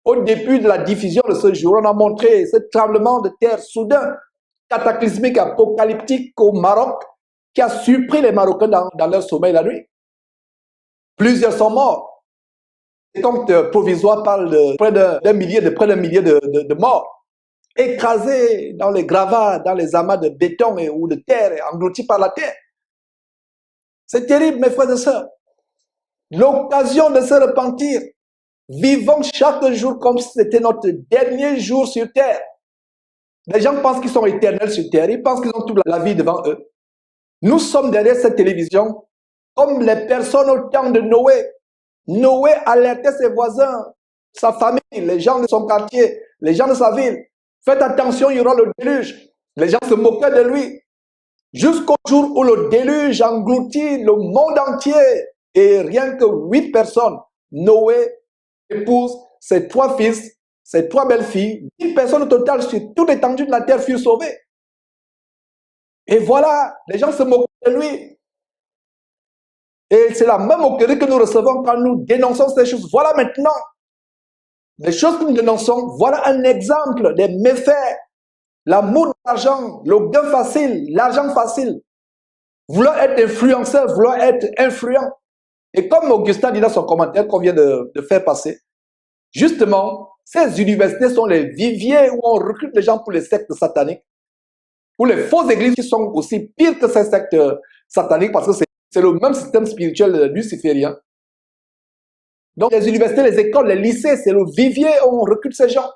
Au début de la diffusion de ce jour, on a montré ce tremblement de terre soudain, cataclysmique, apocalyptique au Maroc, qui a surpris les Marocains dans leur sommeil la nuit. Plusieurs sont morts. Les comptes provisoires parlent de près d'un millier de morts, écrasés dans les gravats, dans les amas de béton ou de terre, engloutis par la terre. C'est terrible, mes frères et sœurs. L'occasion de se repentir. Vivons chaque jour comme si c'était notre dernier jour sur terre. Les gens pensent qu'ils sont éternels sur terre. Ils pensent qu'ils ont toute la vie devant eux. Nous sommes derrière cette télévision comme les personnes au temps de Noé. Noé alertait ses voisins, sa famille, les gens de son quartier, les gens de sa ville. Faites attention, il y aura le déluge. Les gens se moquaient de lui. Jusqu'au jour où le déluge engloutit le monde entier. Et rien que 8 personnes, Noé épouse, ses 3 fils, ses 3 belles-filles, 10 personnes au total sur toute l'étendue de la terre furent sauvées. Et voilà, les gens se moquent de lui. Et c'est la même moquerie que nous recevons quand nous dénonçons ces choses. Voilà maintenant, les choses que nous dénonçons, voilà un exemple des méfaits. L'amour de l'argent, le gain facile, l'argent facile. Vouloir être influenceur, vouloir être influent. Et comme Augustin dit dans son commentaire qu'on vient de faire passer, justement, ces universités sont les viviers où on recrute les gens pour les sectes sataniques, pour les fausses églises qui sont aussi pires que ces sectes sataniques parce que c'est le même système spirituel luciférien. Donc les universités, les écoles, les lycées, c'est le vivier où on recrute ces gens.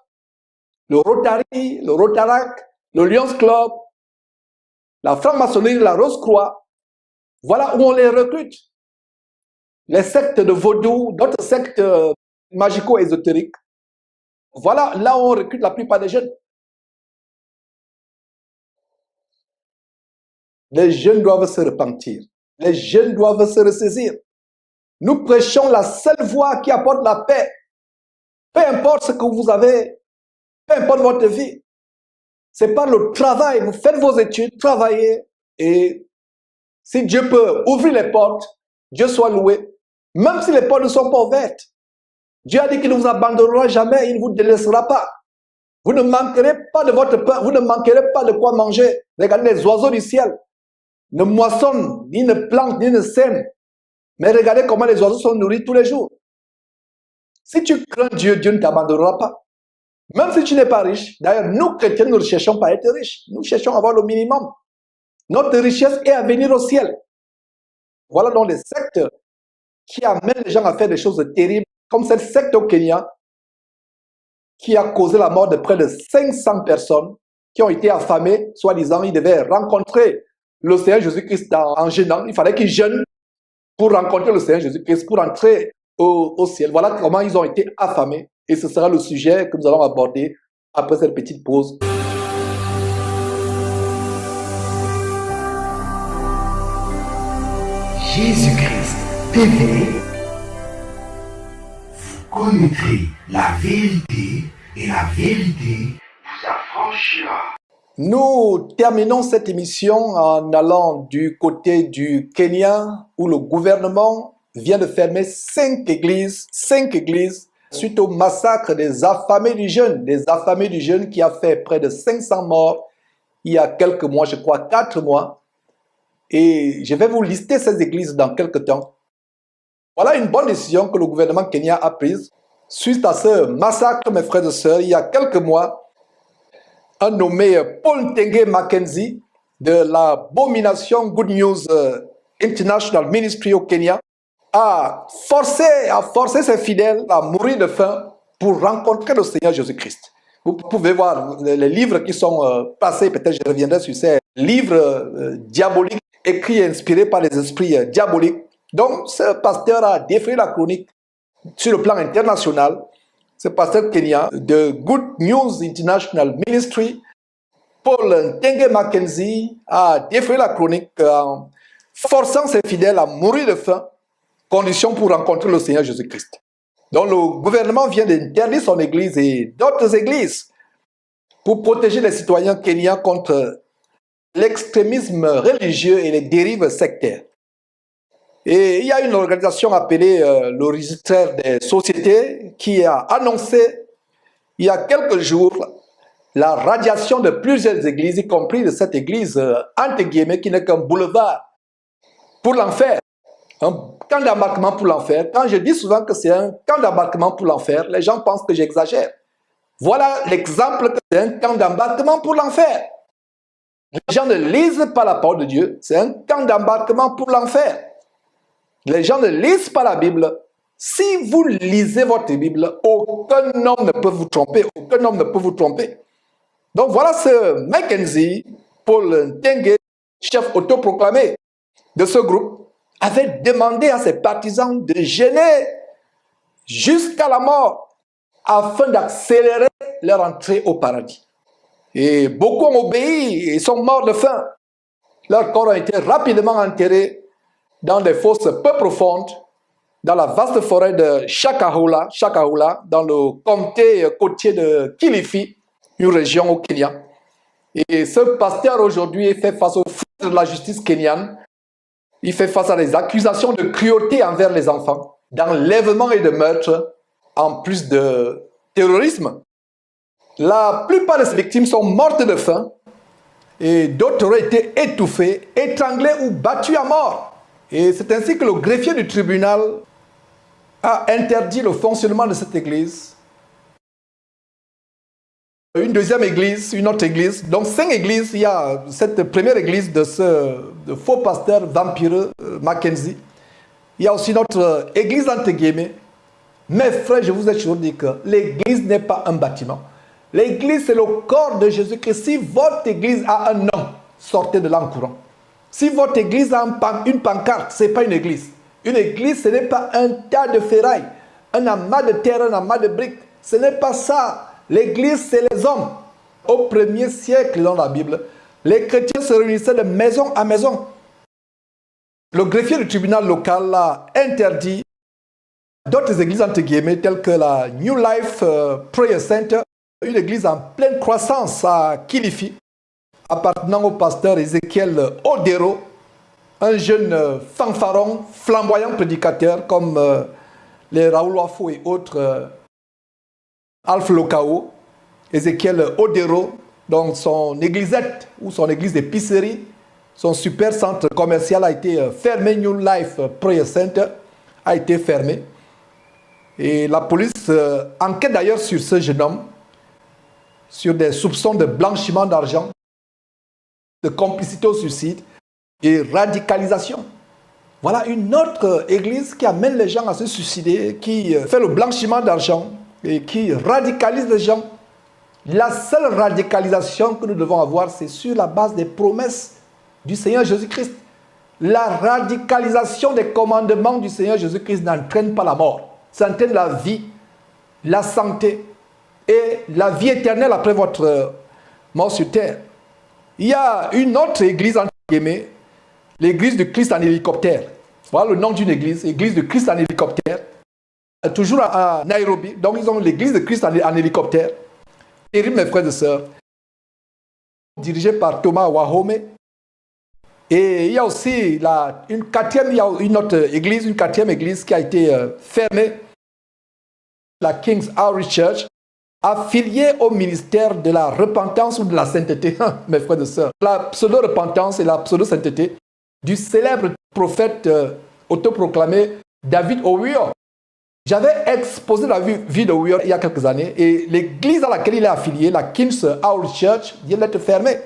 Le Rotary, le Rotarac, le Lions Club, la franc-maçonnerie, la Rose-Croix, voilà où on les recrute. Les sectes de vaudou, d'autres sectes magico-ésotériques. Voilà là où on recrute la plupart des jeunes. Les jeunes doivent se repentir. Les jeunes doivent se ressaisir. Nous prêchons la seule voie qui apporte la paix. Peu importe ce que vous avez, peu importe votre vie. C'est par le travail. Vous faites vos études, travaillez. Et si Dieu peut ouvrir les portes, Dieu soit loué. Même si les portes ne sont pas ouvertes. Dieu a dit qu'il ne vous abandonnera jamais, il ne vous délaissera pas. Vous ne manquerez pas de votre pain, vous ne manquerez pas de quoi manger. Regardez les oiseaux du ciel. Ne moissonnent, ni ne plantent, ni ne sèment. Mais regardez comment les oiseaux sont nourris tous les jours. Si tu crains Dieu, Dieu ne t'abandonnera pas. Même si tu n'es pas riche. D'ailleurs, nous chrétiens, nous ne cherchons pas à être riches. Nous cherchons à avoir le minimum. Notre richesse est à venir au ciel. Voilà donc les sectes qui amènent les gens à faire des choses terribles, comme cette secte au Kenya, qui a causé la mort de près de 500 personnes qui ont été affamées, soi-disant, ils devaient rencontrer le Seigneur Jésus-Christ en jeûnant. Il fallait qu'ils jeûnent pour rencontrer le Seigneur Jésus-Christ, pour entrer au ciel. Voilà comment ils ont été affamés. Et ce sera le sujet que nous allons aborder après cette petite pause. Jésus-Christ TV, vous connaîtrez la vérité et la vérité vous affranchira. Nous terminons cette émission en allant du côté du Kenya où le gouvernement vient de fermer 5 églises suite au massacre des affamés du jeûne qui a fait près de 500 morts il y a quelques mois, je crois 4 mois. Et je vais vous lister ces églises dans quelques temps. Voilà une bonne décision que le gouvernement kenyan a prise suite à ce massacre, mes frères et sœurs, il y a quelques mois. Un nommé Paul Ntenge Mackenzie de l'abomination Good News International Ministry au Kenya a forcé ses fidèles à mourir de faim pour rencontrer le Seigneur Jésus-Christ. Vous pouvez voir les livres qui sont passés, peut-être je reviendrai sur ces livres diaboliques, écrits et inspirés par les esprits diaboliques. Donc, ce pasteur a défrayé la chronique sur le plan international. Ce pasteur kenyan de Good News International Ministry, Paul Ntenge Mackenzie, a défrayé la chronique en forçant ses fidèles à mourir de faim, condition pour rencontrer le Seigneur Jésus-Christ. Donc le gouvernement vient d'interdire son église et d'autres églises pour protéger les citoyens kenyans contre l'extrémisme religieux et les dérives sectaires. Et il y a une organisation appelée le registre des sociétés qui a annoncé il y a quelques jours la radiation de plusieurs églises, y compris de cette église entre guillemets qui n'est qu'un boulevard pour l'enfer. Un camp d'embarquement pour l'enfer. Quand je dis souvent que c'est un camp d'embarquement pour l'enfer, les gens pensent que j'exagère. Voilà l'exemple que c'est un camp d'embarquement pour l'enfer. Les gens ne lisent pas la parole de Dieu, c'est un camp d'embarquement pour l'enfer. Les gens ne lisent pas la Bible. Si vous lisez votre Bible, aucun homme ne peut vous tromper, aucun homme ne peut vous tromper. Donc voilà ce Mackenzie, Paul Ntenge, chef autoproclamé de ce groupe, avait demandé à ses partisans de jeûner jusqu'à la mort afin d'accélérer leur entrée au paradis. Et beaucoup ont obéi et sont morts de faim. Leurs corps ont été rapidement enterrés dans des fosses peu profondes, dans la vaste forêt de Shakahola, dans le comté côtier de Kilifi, une région au Kenya. Et ce pasteur aujourd'hui fait face au fou de la justice kenyane. Il fait face à des accusations de cruauté envers les enfants, d'enlèvement et de meurtre, en plus de terrorisme. La plupart de ces victimes sont mortes de faim et d'autres auraient été étouffées, étranglées ou battues à mort. Et c'est ainsi que le greffier du tribunal a interdit le fonctionnement de cette église. Une deuxième église, une autre église. Donc 5 églises, il y a cette première église de ce faux pasteur vampireux Mackenzie. Il y a aussi notre église entre guillemets. Mais frères, je vous ai toujours dit que l'église n'est pas un bâtiment. L'église, c'est le corps de Jésus-Christ. Si votre église a un nom, sortez de là en courant. Si votre église a une pancarte, ce n'est pas une église. Une église, ce n'est pas un tas de ferraille, un amas de terre, un amas de briques. Ce n'est pas ça. L'église, c'est les hommes. Au 1er siècle, dans la Bible, les chrétiens se réunissaient de maison à maison. Le greffier du tribunal local a interdit d'autres églises, entre guillemets, telles que la New Life Prayer Center, une église en pleine croissance à Kilifi, appartenant au pasteur Ézéchiel Odero, un jeune fanfaron, flamboyant prédicateur comme les Raoul Wafo et autres, Alpha Lokao, Ézéchiel Odero, donc son églisette ou son église d'épicerie, son super centre commercial a été fermé, New Life Prayer Center a été fermé. Et la police enquête d'ailleurs sur ce jeune homme, sur des soupçons de blanchiment d'argent, de complicité au suicide et radicalisation. Voilà une autre église qui amène les gens à se suicider, qui fait le blanchiment d'argent et qui radicalise les gens. La seule radicalisation que nous devons avoir, c'est sur la base des promesses du Seigneur Jésus-Christ. La radicalisation des commandements du Seigneur Jésus-Christ n'entraîne pas la mort. Ça entraîne la vie, la santé et la vie éternelle après votre mort sur terre. Il y a une autre église, entre guillemets, l'église du Christ en hélicoptère. Voilà le nom d'une église, l'église du Christ en hélicoptère. Toujours à Nairobi. Donc ils ont l'église de Christ en hélicoptère. Terrible, mes frères et sœurs. Dirigée par Thomas Wahome. Et il y a aussi une autre église, une quatrième église qui a été fermée. La King's Outreach Church, affiliée au ministère de la repentance ou de la sainteté, mes frères et sœurs. La pseudo-repentance et la pseudo-sainteté du célèbre prophète autoproclamé David Oyelowo. J'avais exposé la vie de Oyelowo il y a quelques années et l'église à laquelle il est affilié, la King's Outreach Church, vient d'être fermée.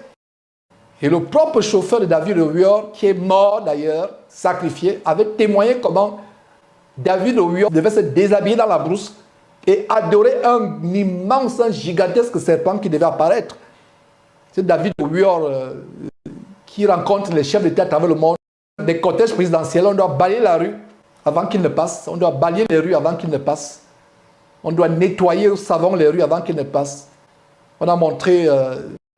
Et le propre chauffeur de David Oyelowo, qui est mort d'ailleurs, sacrifié, avait témoigné comment David Oyelowo devait se déshabiller dans la brousse et adorer un immense, un gigantesque serpent qui devait apparaître. C'est David Weir qui rencontre les chefs d'État à travers le monde. Des cortèges présidentiels, on doit balayer la rue avant qu'ils ne passent. On doit balayer les rues avant qu'ils ne passent. On doit nettoyer au savon les rues avant qu'ils ne passent. On a montré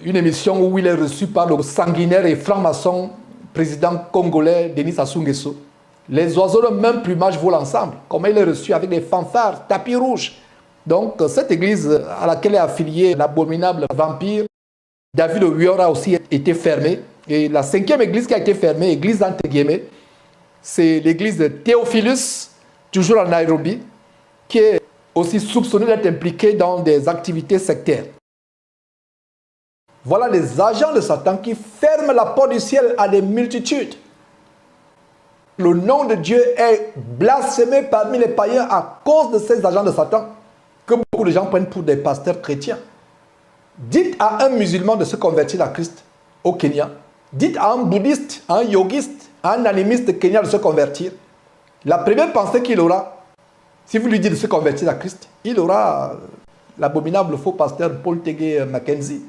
une émission où il est reçu par le sanguinaire et franc-maçon président congolais Denis Sassou Nguesso. Les oiseaux de même plumage volent ensemble. Comment il est reçu avec des fanfares, tapis rouges. Donc cette église à laquelle est affilié l'abominable vampire, David Weir a aussi été fermée. Et la 5e église qui a été fermée, église entre guillemets, c'est l'église de Théophilus, toujours à Nairobi, qui est aussi soupçonnée d'être impliquée dans des activités sectaires. Voilà les agents de Satan qui ferment la porte du ciel à des multitudes. Le nom de Dieu est blasphémé parmi les païens à cause de ces agents de Satan que beaucoup de gens prennent pour des pasteurs chrétiens. Dites à un musulman de se convertir à Christ au Kenya. Dites à un bouddhiste, à un yogiste, à un animiste kenyan de se convertir. La première pensée qu'il aura, si vous lui dites de se convertir à Christ, il aura l'abominable faux pasteur Paul Tege Mackenzie.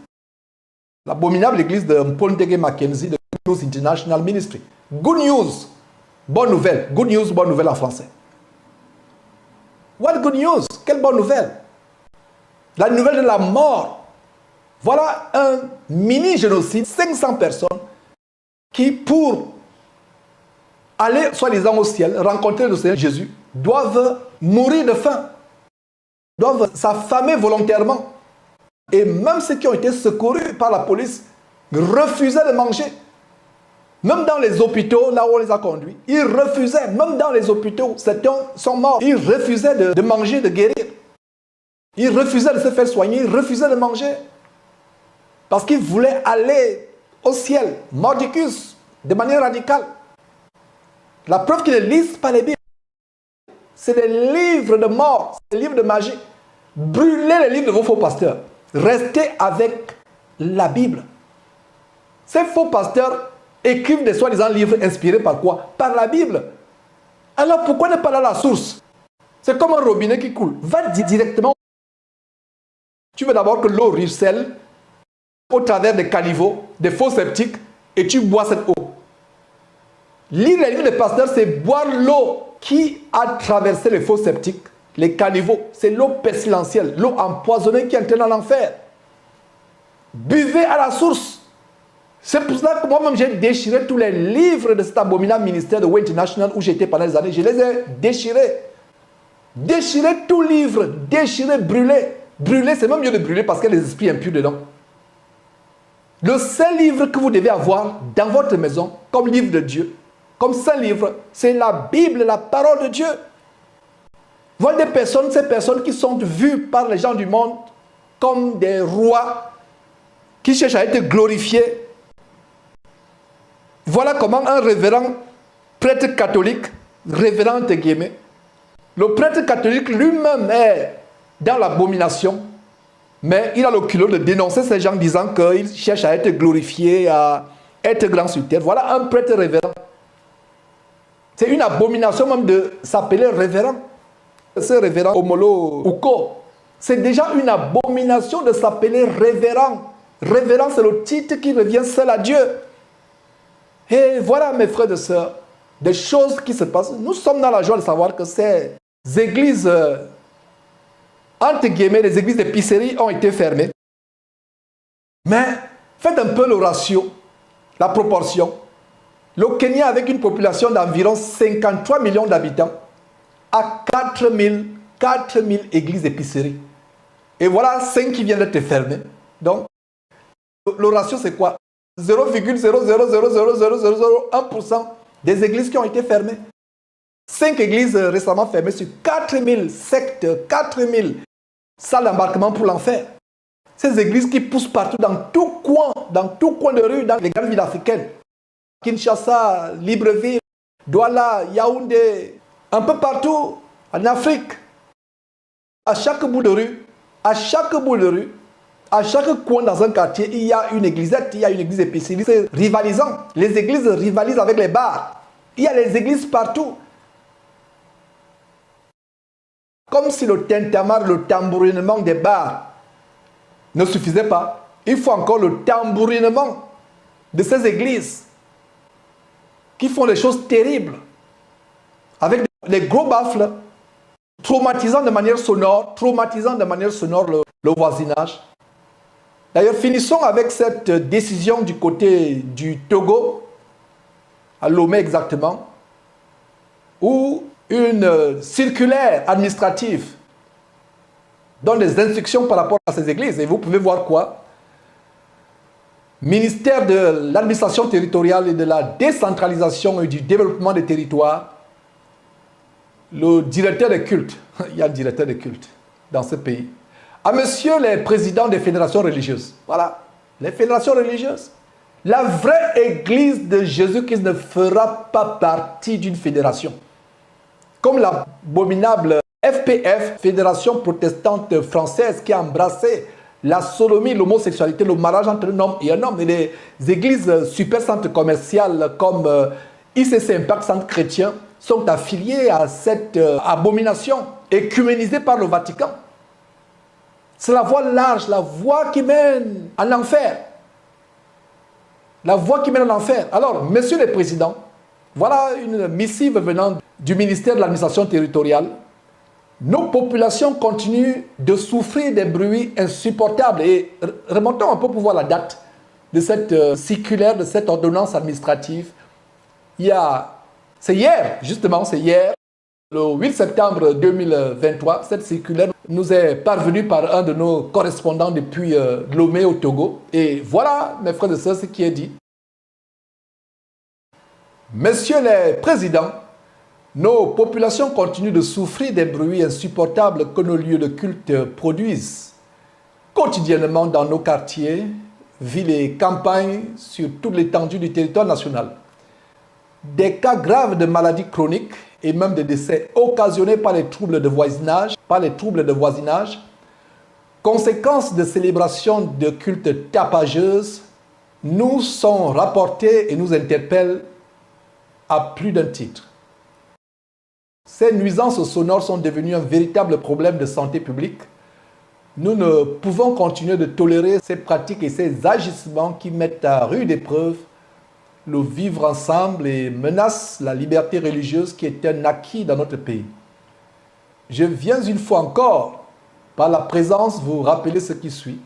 L'abominable église de Paul Tege Mackenzie de Good News International Ministry. Good news, bonne nouvelle. Good news, bonne nouvelle en français. What good news? Quelle bonne nouvelle? La nouvelle de la mort. Voilà un mini-génocide, 500 personnes qui, pour aller, soi-disant, au ciel, rencontrer le Seigneur Jésus, doivent mourir de faim, doivent s'affamer volontairement. Et même ceux qui ont été secourus par la police refusaient de manger. Même dans les hôpitaux, là où on les a conduits, ils refusaient, même dans les hôpitaux, certains sont morts, ils refusaient de manger, de guérir. Ils refusaient de se faire soigner, ils refusaient de manger. Parce qu'ils voulaient aller au ciel, mordicus, de manière radicale. La preuve qu'ils ne lisent pas les Bibles. C'est des livres de mort, c'est des livres de magie. Brûlez les livres de vos faux pasteurs. Restez avec la Bible. Ces faux pasteurs écrivent des soi-disant livres inspirés par quoi? Par la Bible. Alors pourquoi ne pas aller à la source? C'est comme un robinet qui coule. Va directement. Tu veux d'abord que l'eau ruisselle au travers des caniveaux, des faux septiques, et tu bois cette eau. Lire les livres des pasteurs, c'est boire l'eau qui a traversé les faux septiques, les caniveaux. C'est l'eau pestilentielle, l'eau empoisonnée qui entraîne dans l'enfer. Buvez à la source. C'est pour cela que moi-même j'ai déchiré tous les livres de cet abominable ministère de Way International où j'étais pendant des années. Je les ai déchirés. Déchiré tout livre, déchiré, brûlé. Brûler, c'est même mieux de brûler parce qu'il y a des esprits impurs dedans. Le seul livre que vous devez avoir dans votre maison, comme livre de Dieu, comme saint livre, c'est la Bible, la parole de Dieu. Voilà des personnes, ces personnes qui sont vues par les gens du monde comme des rois qui cherchent à être glorifiés. Voilà comment un révérend prêtre catholique, révérend entre guillemets, le prêtre catholique lui-même est dans l'abomination. Mais il a le culot de dénoncer ces gens disant qu'ils cherchent à être glorifiés, à être grands sur terre. Voilà un prêtre révérend. C'est une abomination même de s'appeler révérend. Ce révérend Omolo Uko, c'est déjà une abomination de s'appeler révérend. Révérend, c'est le titre qui revient seul à Dieu. Et voilà, mes frères et sœurs, des choses qui se passent. Nous sommes dans la joie de savoir que ces églises entre guillemets, les églises d'épicerie ont été fermées. Mais faites un peu le ratio, la proportion. Le Kenya, avec une population d'environ 53 millions d'habitants, a 4000 églises d'épicerie. Et voilà 5 qui viennent d'être fermées. Donc, le ratio, c'est quoi? 0,0000001% des églises qui ont été fermées. 5 églises récemment fermées sur 4000 sectes, 4000 salles d'embarquement pour l'enfer. Ces églises qui poussent partout, dans tout coin de rue, dans les grandes villes africaines. Kinshasa, Libreville, Douala, Yaoundé, un peu partout en Afrique. À chaque bout de rue, à chaque coin dans un quartier, il y a une église épicerie. C'est rivalisant. Les églises rivalisent avec les bars. Il y a les églises partout. Comme si le tintamarre, le tambourinement des bars ne suffisait pas. Il faut encore le tambourinement de ces églises qui font des choses terribles, avec des gros baffles, traumatisant de manière sonore le voisinage. D'ailleurs, finissons avec cette décision du côté du Togo, à Lomé exactement, où une circulaire administrative donne des instructions par rapport à ces églises. Et vous pouvez voir quoi? Ministère de l'administration territoriale et de la décentralisation et du développement des territoires, le directeur des cultes, il y a un directeur des cultes dans ce pays, à monsieur les présidents des fédérations religieuses. Voilà, les fédérations religieuses. La vraie église de Jésus-Christ ne fera pas partie d'une fédération. Comme l'abominable FPF, Fédération protestante française, qui a embrassé la sodomie, l'homosexualité, le mariage entre un homme et un homme. Et les églises super centres commerciales comme ICC Impact Centre Chrétien sont affiliées à cette abomination écuménisée par le Vatican. C'est la voie large, la voie qui mène en enfer. La voie qui mène en enfer. Alors, messieurs les présidents, voilà une missive venant du ministère de l'administration territoriale. Nos populations continuent de souffrir des bruits insupportables. Et remontons un peu pour voir la date de cette circulaire, de cette ordonnance administrative. C'est hier, justement, c'est hier, le 8 septembre 2023, cette circulaire nous est parvenue par un de nos correspondants depuis Lomé au Togo. Et voilà, mes frères et sœurs, ce qui est dit. Messieurs les présidents, nos populations continuent de souffrir des bruits insupportables que nos lieux de culte produisent quotidiennement dans nos quartiers, villes et campagnes sur toute l'étendue du territoire national. Des cas graves de maladies chroniques et même de décès occasionnés par les troubles de voisinage, conséquences de célébrations de cultes tapageuses, nous sont rapportés et nous interpellent à plus d'un titre. Ces nuisances sonores sont devenues un véritable problème de santé publique. Nous ne pouvons continuer de tolérer ces pratiques et ces agissements qui mettent à rude épreuve le vivre ensemble et menacent la liberté religieuse qui est un acquis dans notre pays. Je viens une fois encore, par la présence, vous rappeler ce qui suit.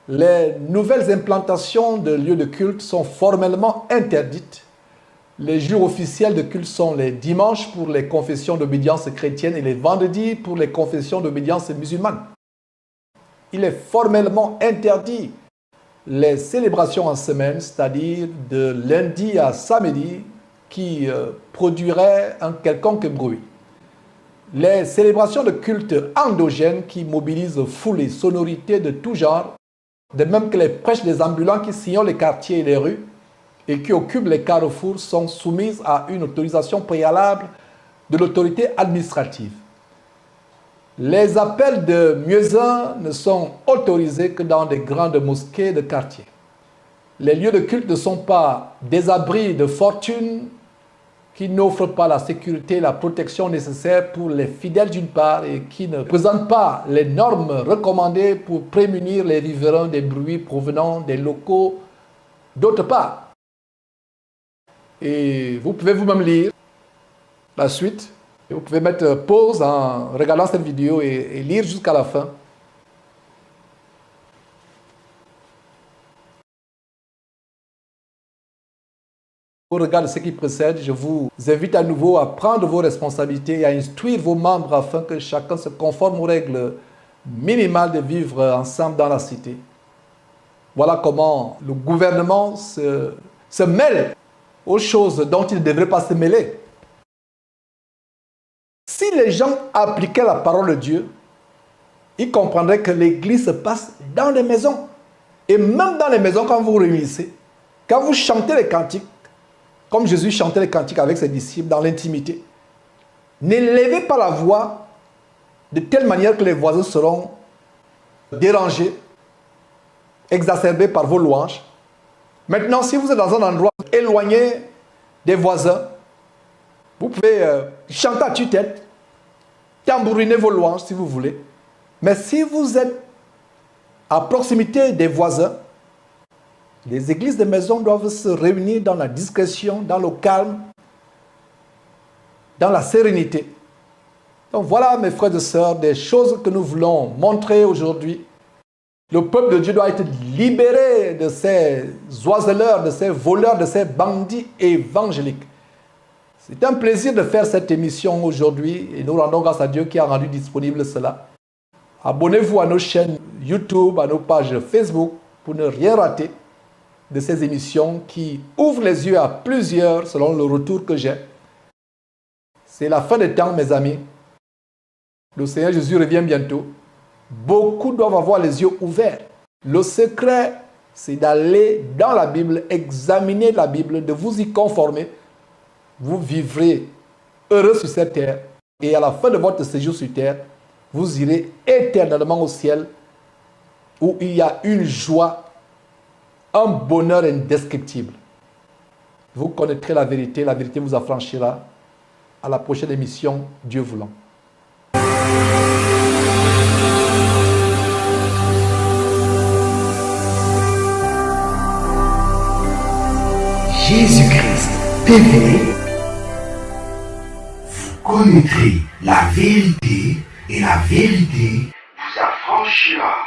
Les nouvelles implantations de lieux de culte sont formellement interdites. Les jours officiels de culte sont les dimanches pour les confessions d'obédience chrétienne et les vendredis pour les confessions d'obédience musulmane. Il est formellement interdit les célébrations en semaine, c'est-à-dire de lundi à samedi, qui produiraient un quelconque bruit. Les célébrations de culte endogènes qui mobilisent foule et sonorités de tout genre, de même que les prêches des ambulants qui sillonnent les quartiers et les rues, et qui occupent les carrefours sont soumises à une autorisation préalable de l'autorité administrative. Les appels de muezzins ne sont autorisés que dans des grandes mosquées de quartier. Les lieux de culte ne sont pas des abris de fortune qui n'offrent pas la sécurité et la protection nécessaires pour les fidèles d'une part et qui ne présentent pas les normes recommandées pour prémunir les riverains des bruits provenant des locaux d'autre part. Et vous pouvez vous-même lire la suite. Et vous pouvez mettre pause en regardant cette vidéo et lire jusqu'à la fin. Au regard de ce qui précède, je vous invite à nouveau à prendre vos responsabilités et à instruire vos membres afin que chacun se conforme aux règles minimales de vivre ensemble dans la cité. Voilà comment le gouvernement se mêle aux choses dont il ne devrait pas se mêler. Si les gens appliquaient la parole de Dieu, ils comprendraient que l'église se passe dans les maisons. Et même dans les maisons, quand vous vous réunissez, quand vous chantez les cantiques, comme Jésus chantait les cantiques avec ses disciples dans l'intimité, n'élevez pas la voix de telle manière que les voisins seront dérangés, exacerbés par vos louanges. Maintenant, si vous êtes dans un endroit éloigné des voisins, vous pouvez chanter à tue-tête, tambouriner vos louanges si vous voulez. Mais si vous êtes à proximité des voisins, les églises de maison doivent se réunir dans la discrétion, dans le calme, dans la sérénité. Donc voilà, mes frères et sœurs, des choses que nous voulons montrer aujourd'hui. Le peuple de Dieu doit être libéré de ces oiseleurs, de ces voleurs, de ces bandits évangéliques. C'est un plaisir de faire cette émission aujourd'hui et nous rendons grâce à Dieu qui a rendu disponible cela. Abonnez-vous à nos chaînes YouTube, à nos pages Facebook pour ne rien rater de ces émissions qui ouvrent les yeux à plusieurs selon le retour que j'ai. C'est la fin des temps, mes amis. Le Seigneur Jésus revient bientôt. Beaucoup doivent avoir les yeux ouverts. Le secret, c'est d'aller dans la Bible, examiner la Bible, de vous y conformer. Vous vivrez heureux sur cette terre. Et à la fin de votre séjour sur terre, vous irez éternellement au ciel où il y a une joie, un bonheur indescriptible. Vous connaîtrez la vérité vous affranchira. À la prochaine émission, Dieu voulant. Jésus-Christ TV, vous connaîtrez la vérité et la vérité vous affranchira.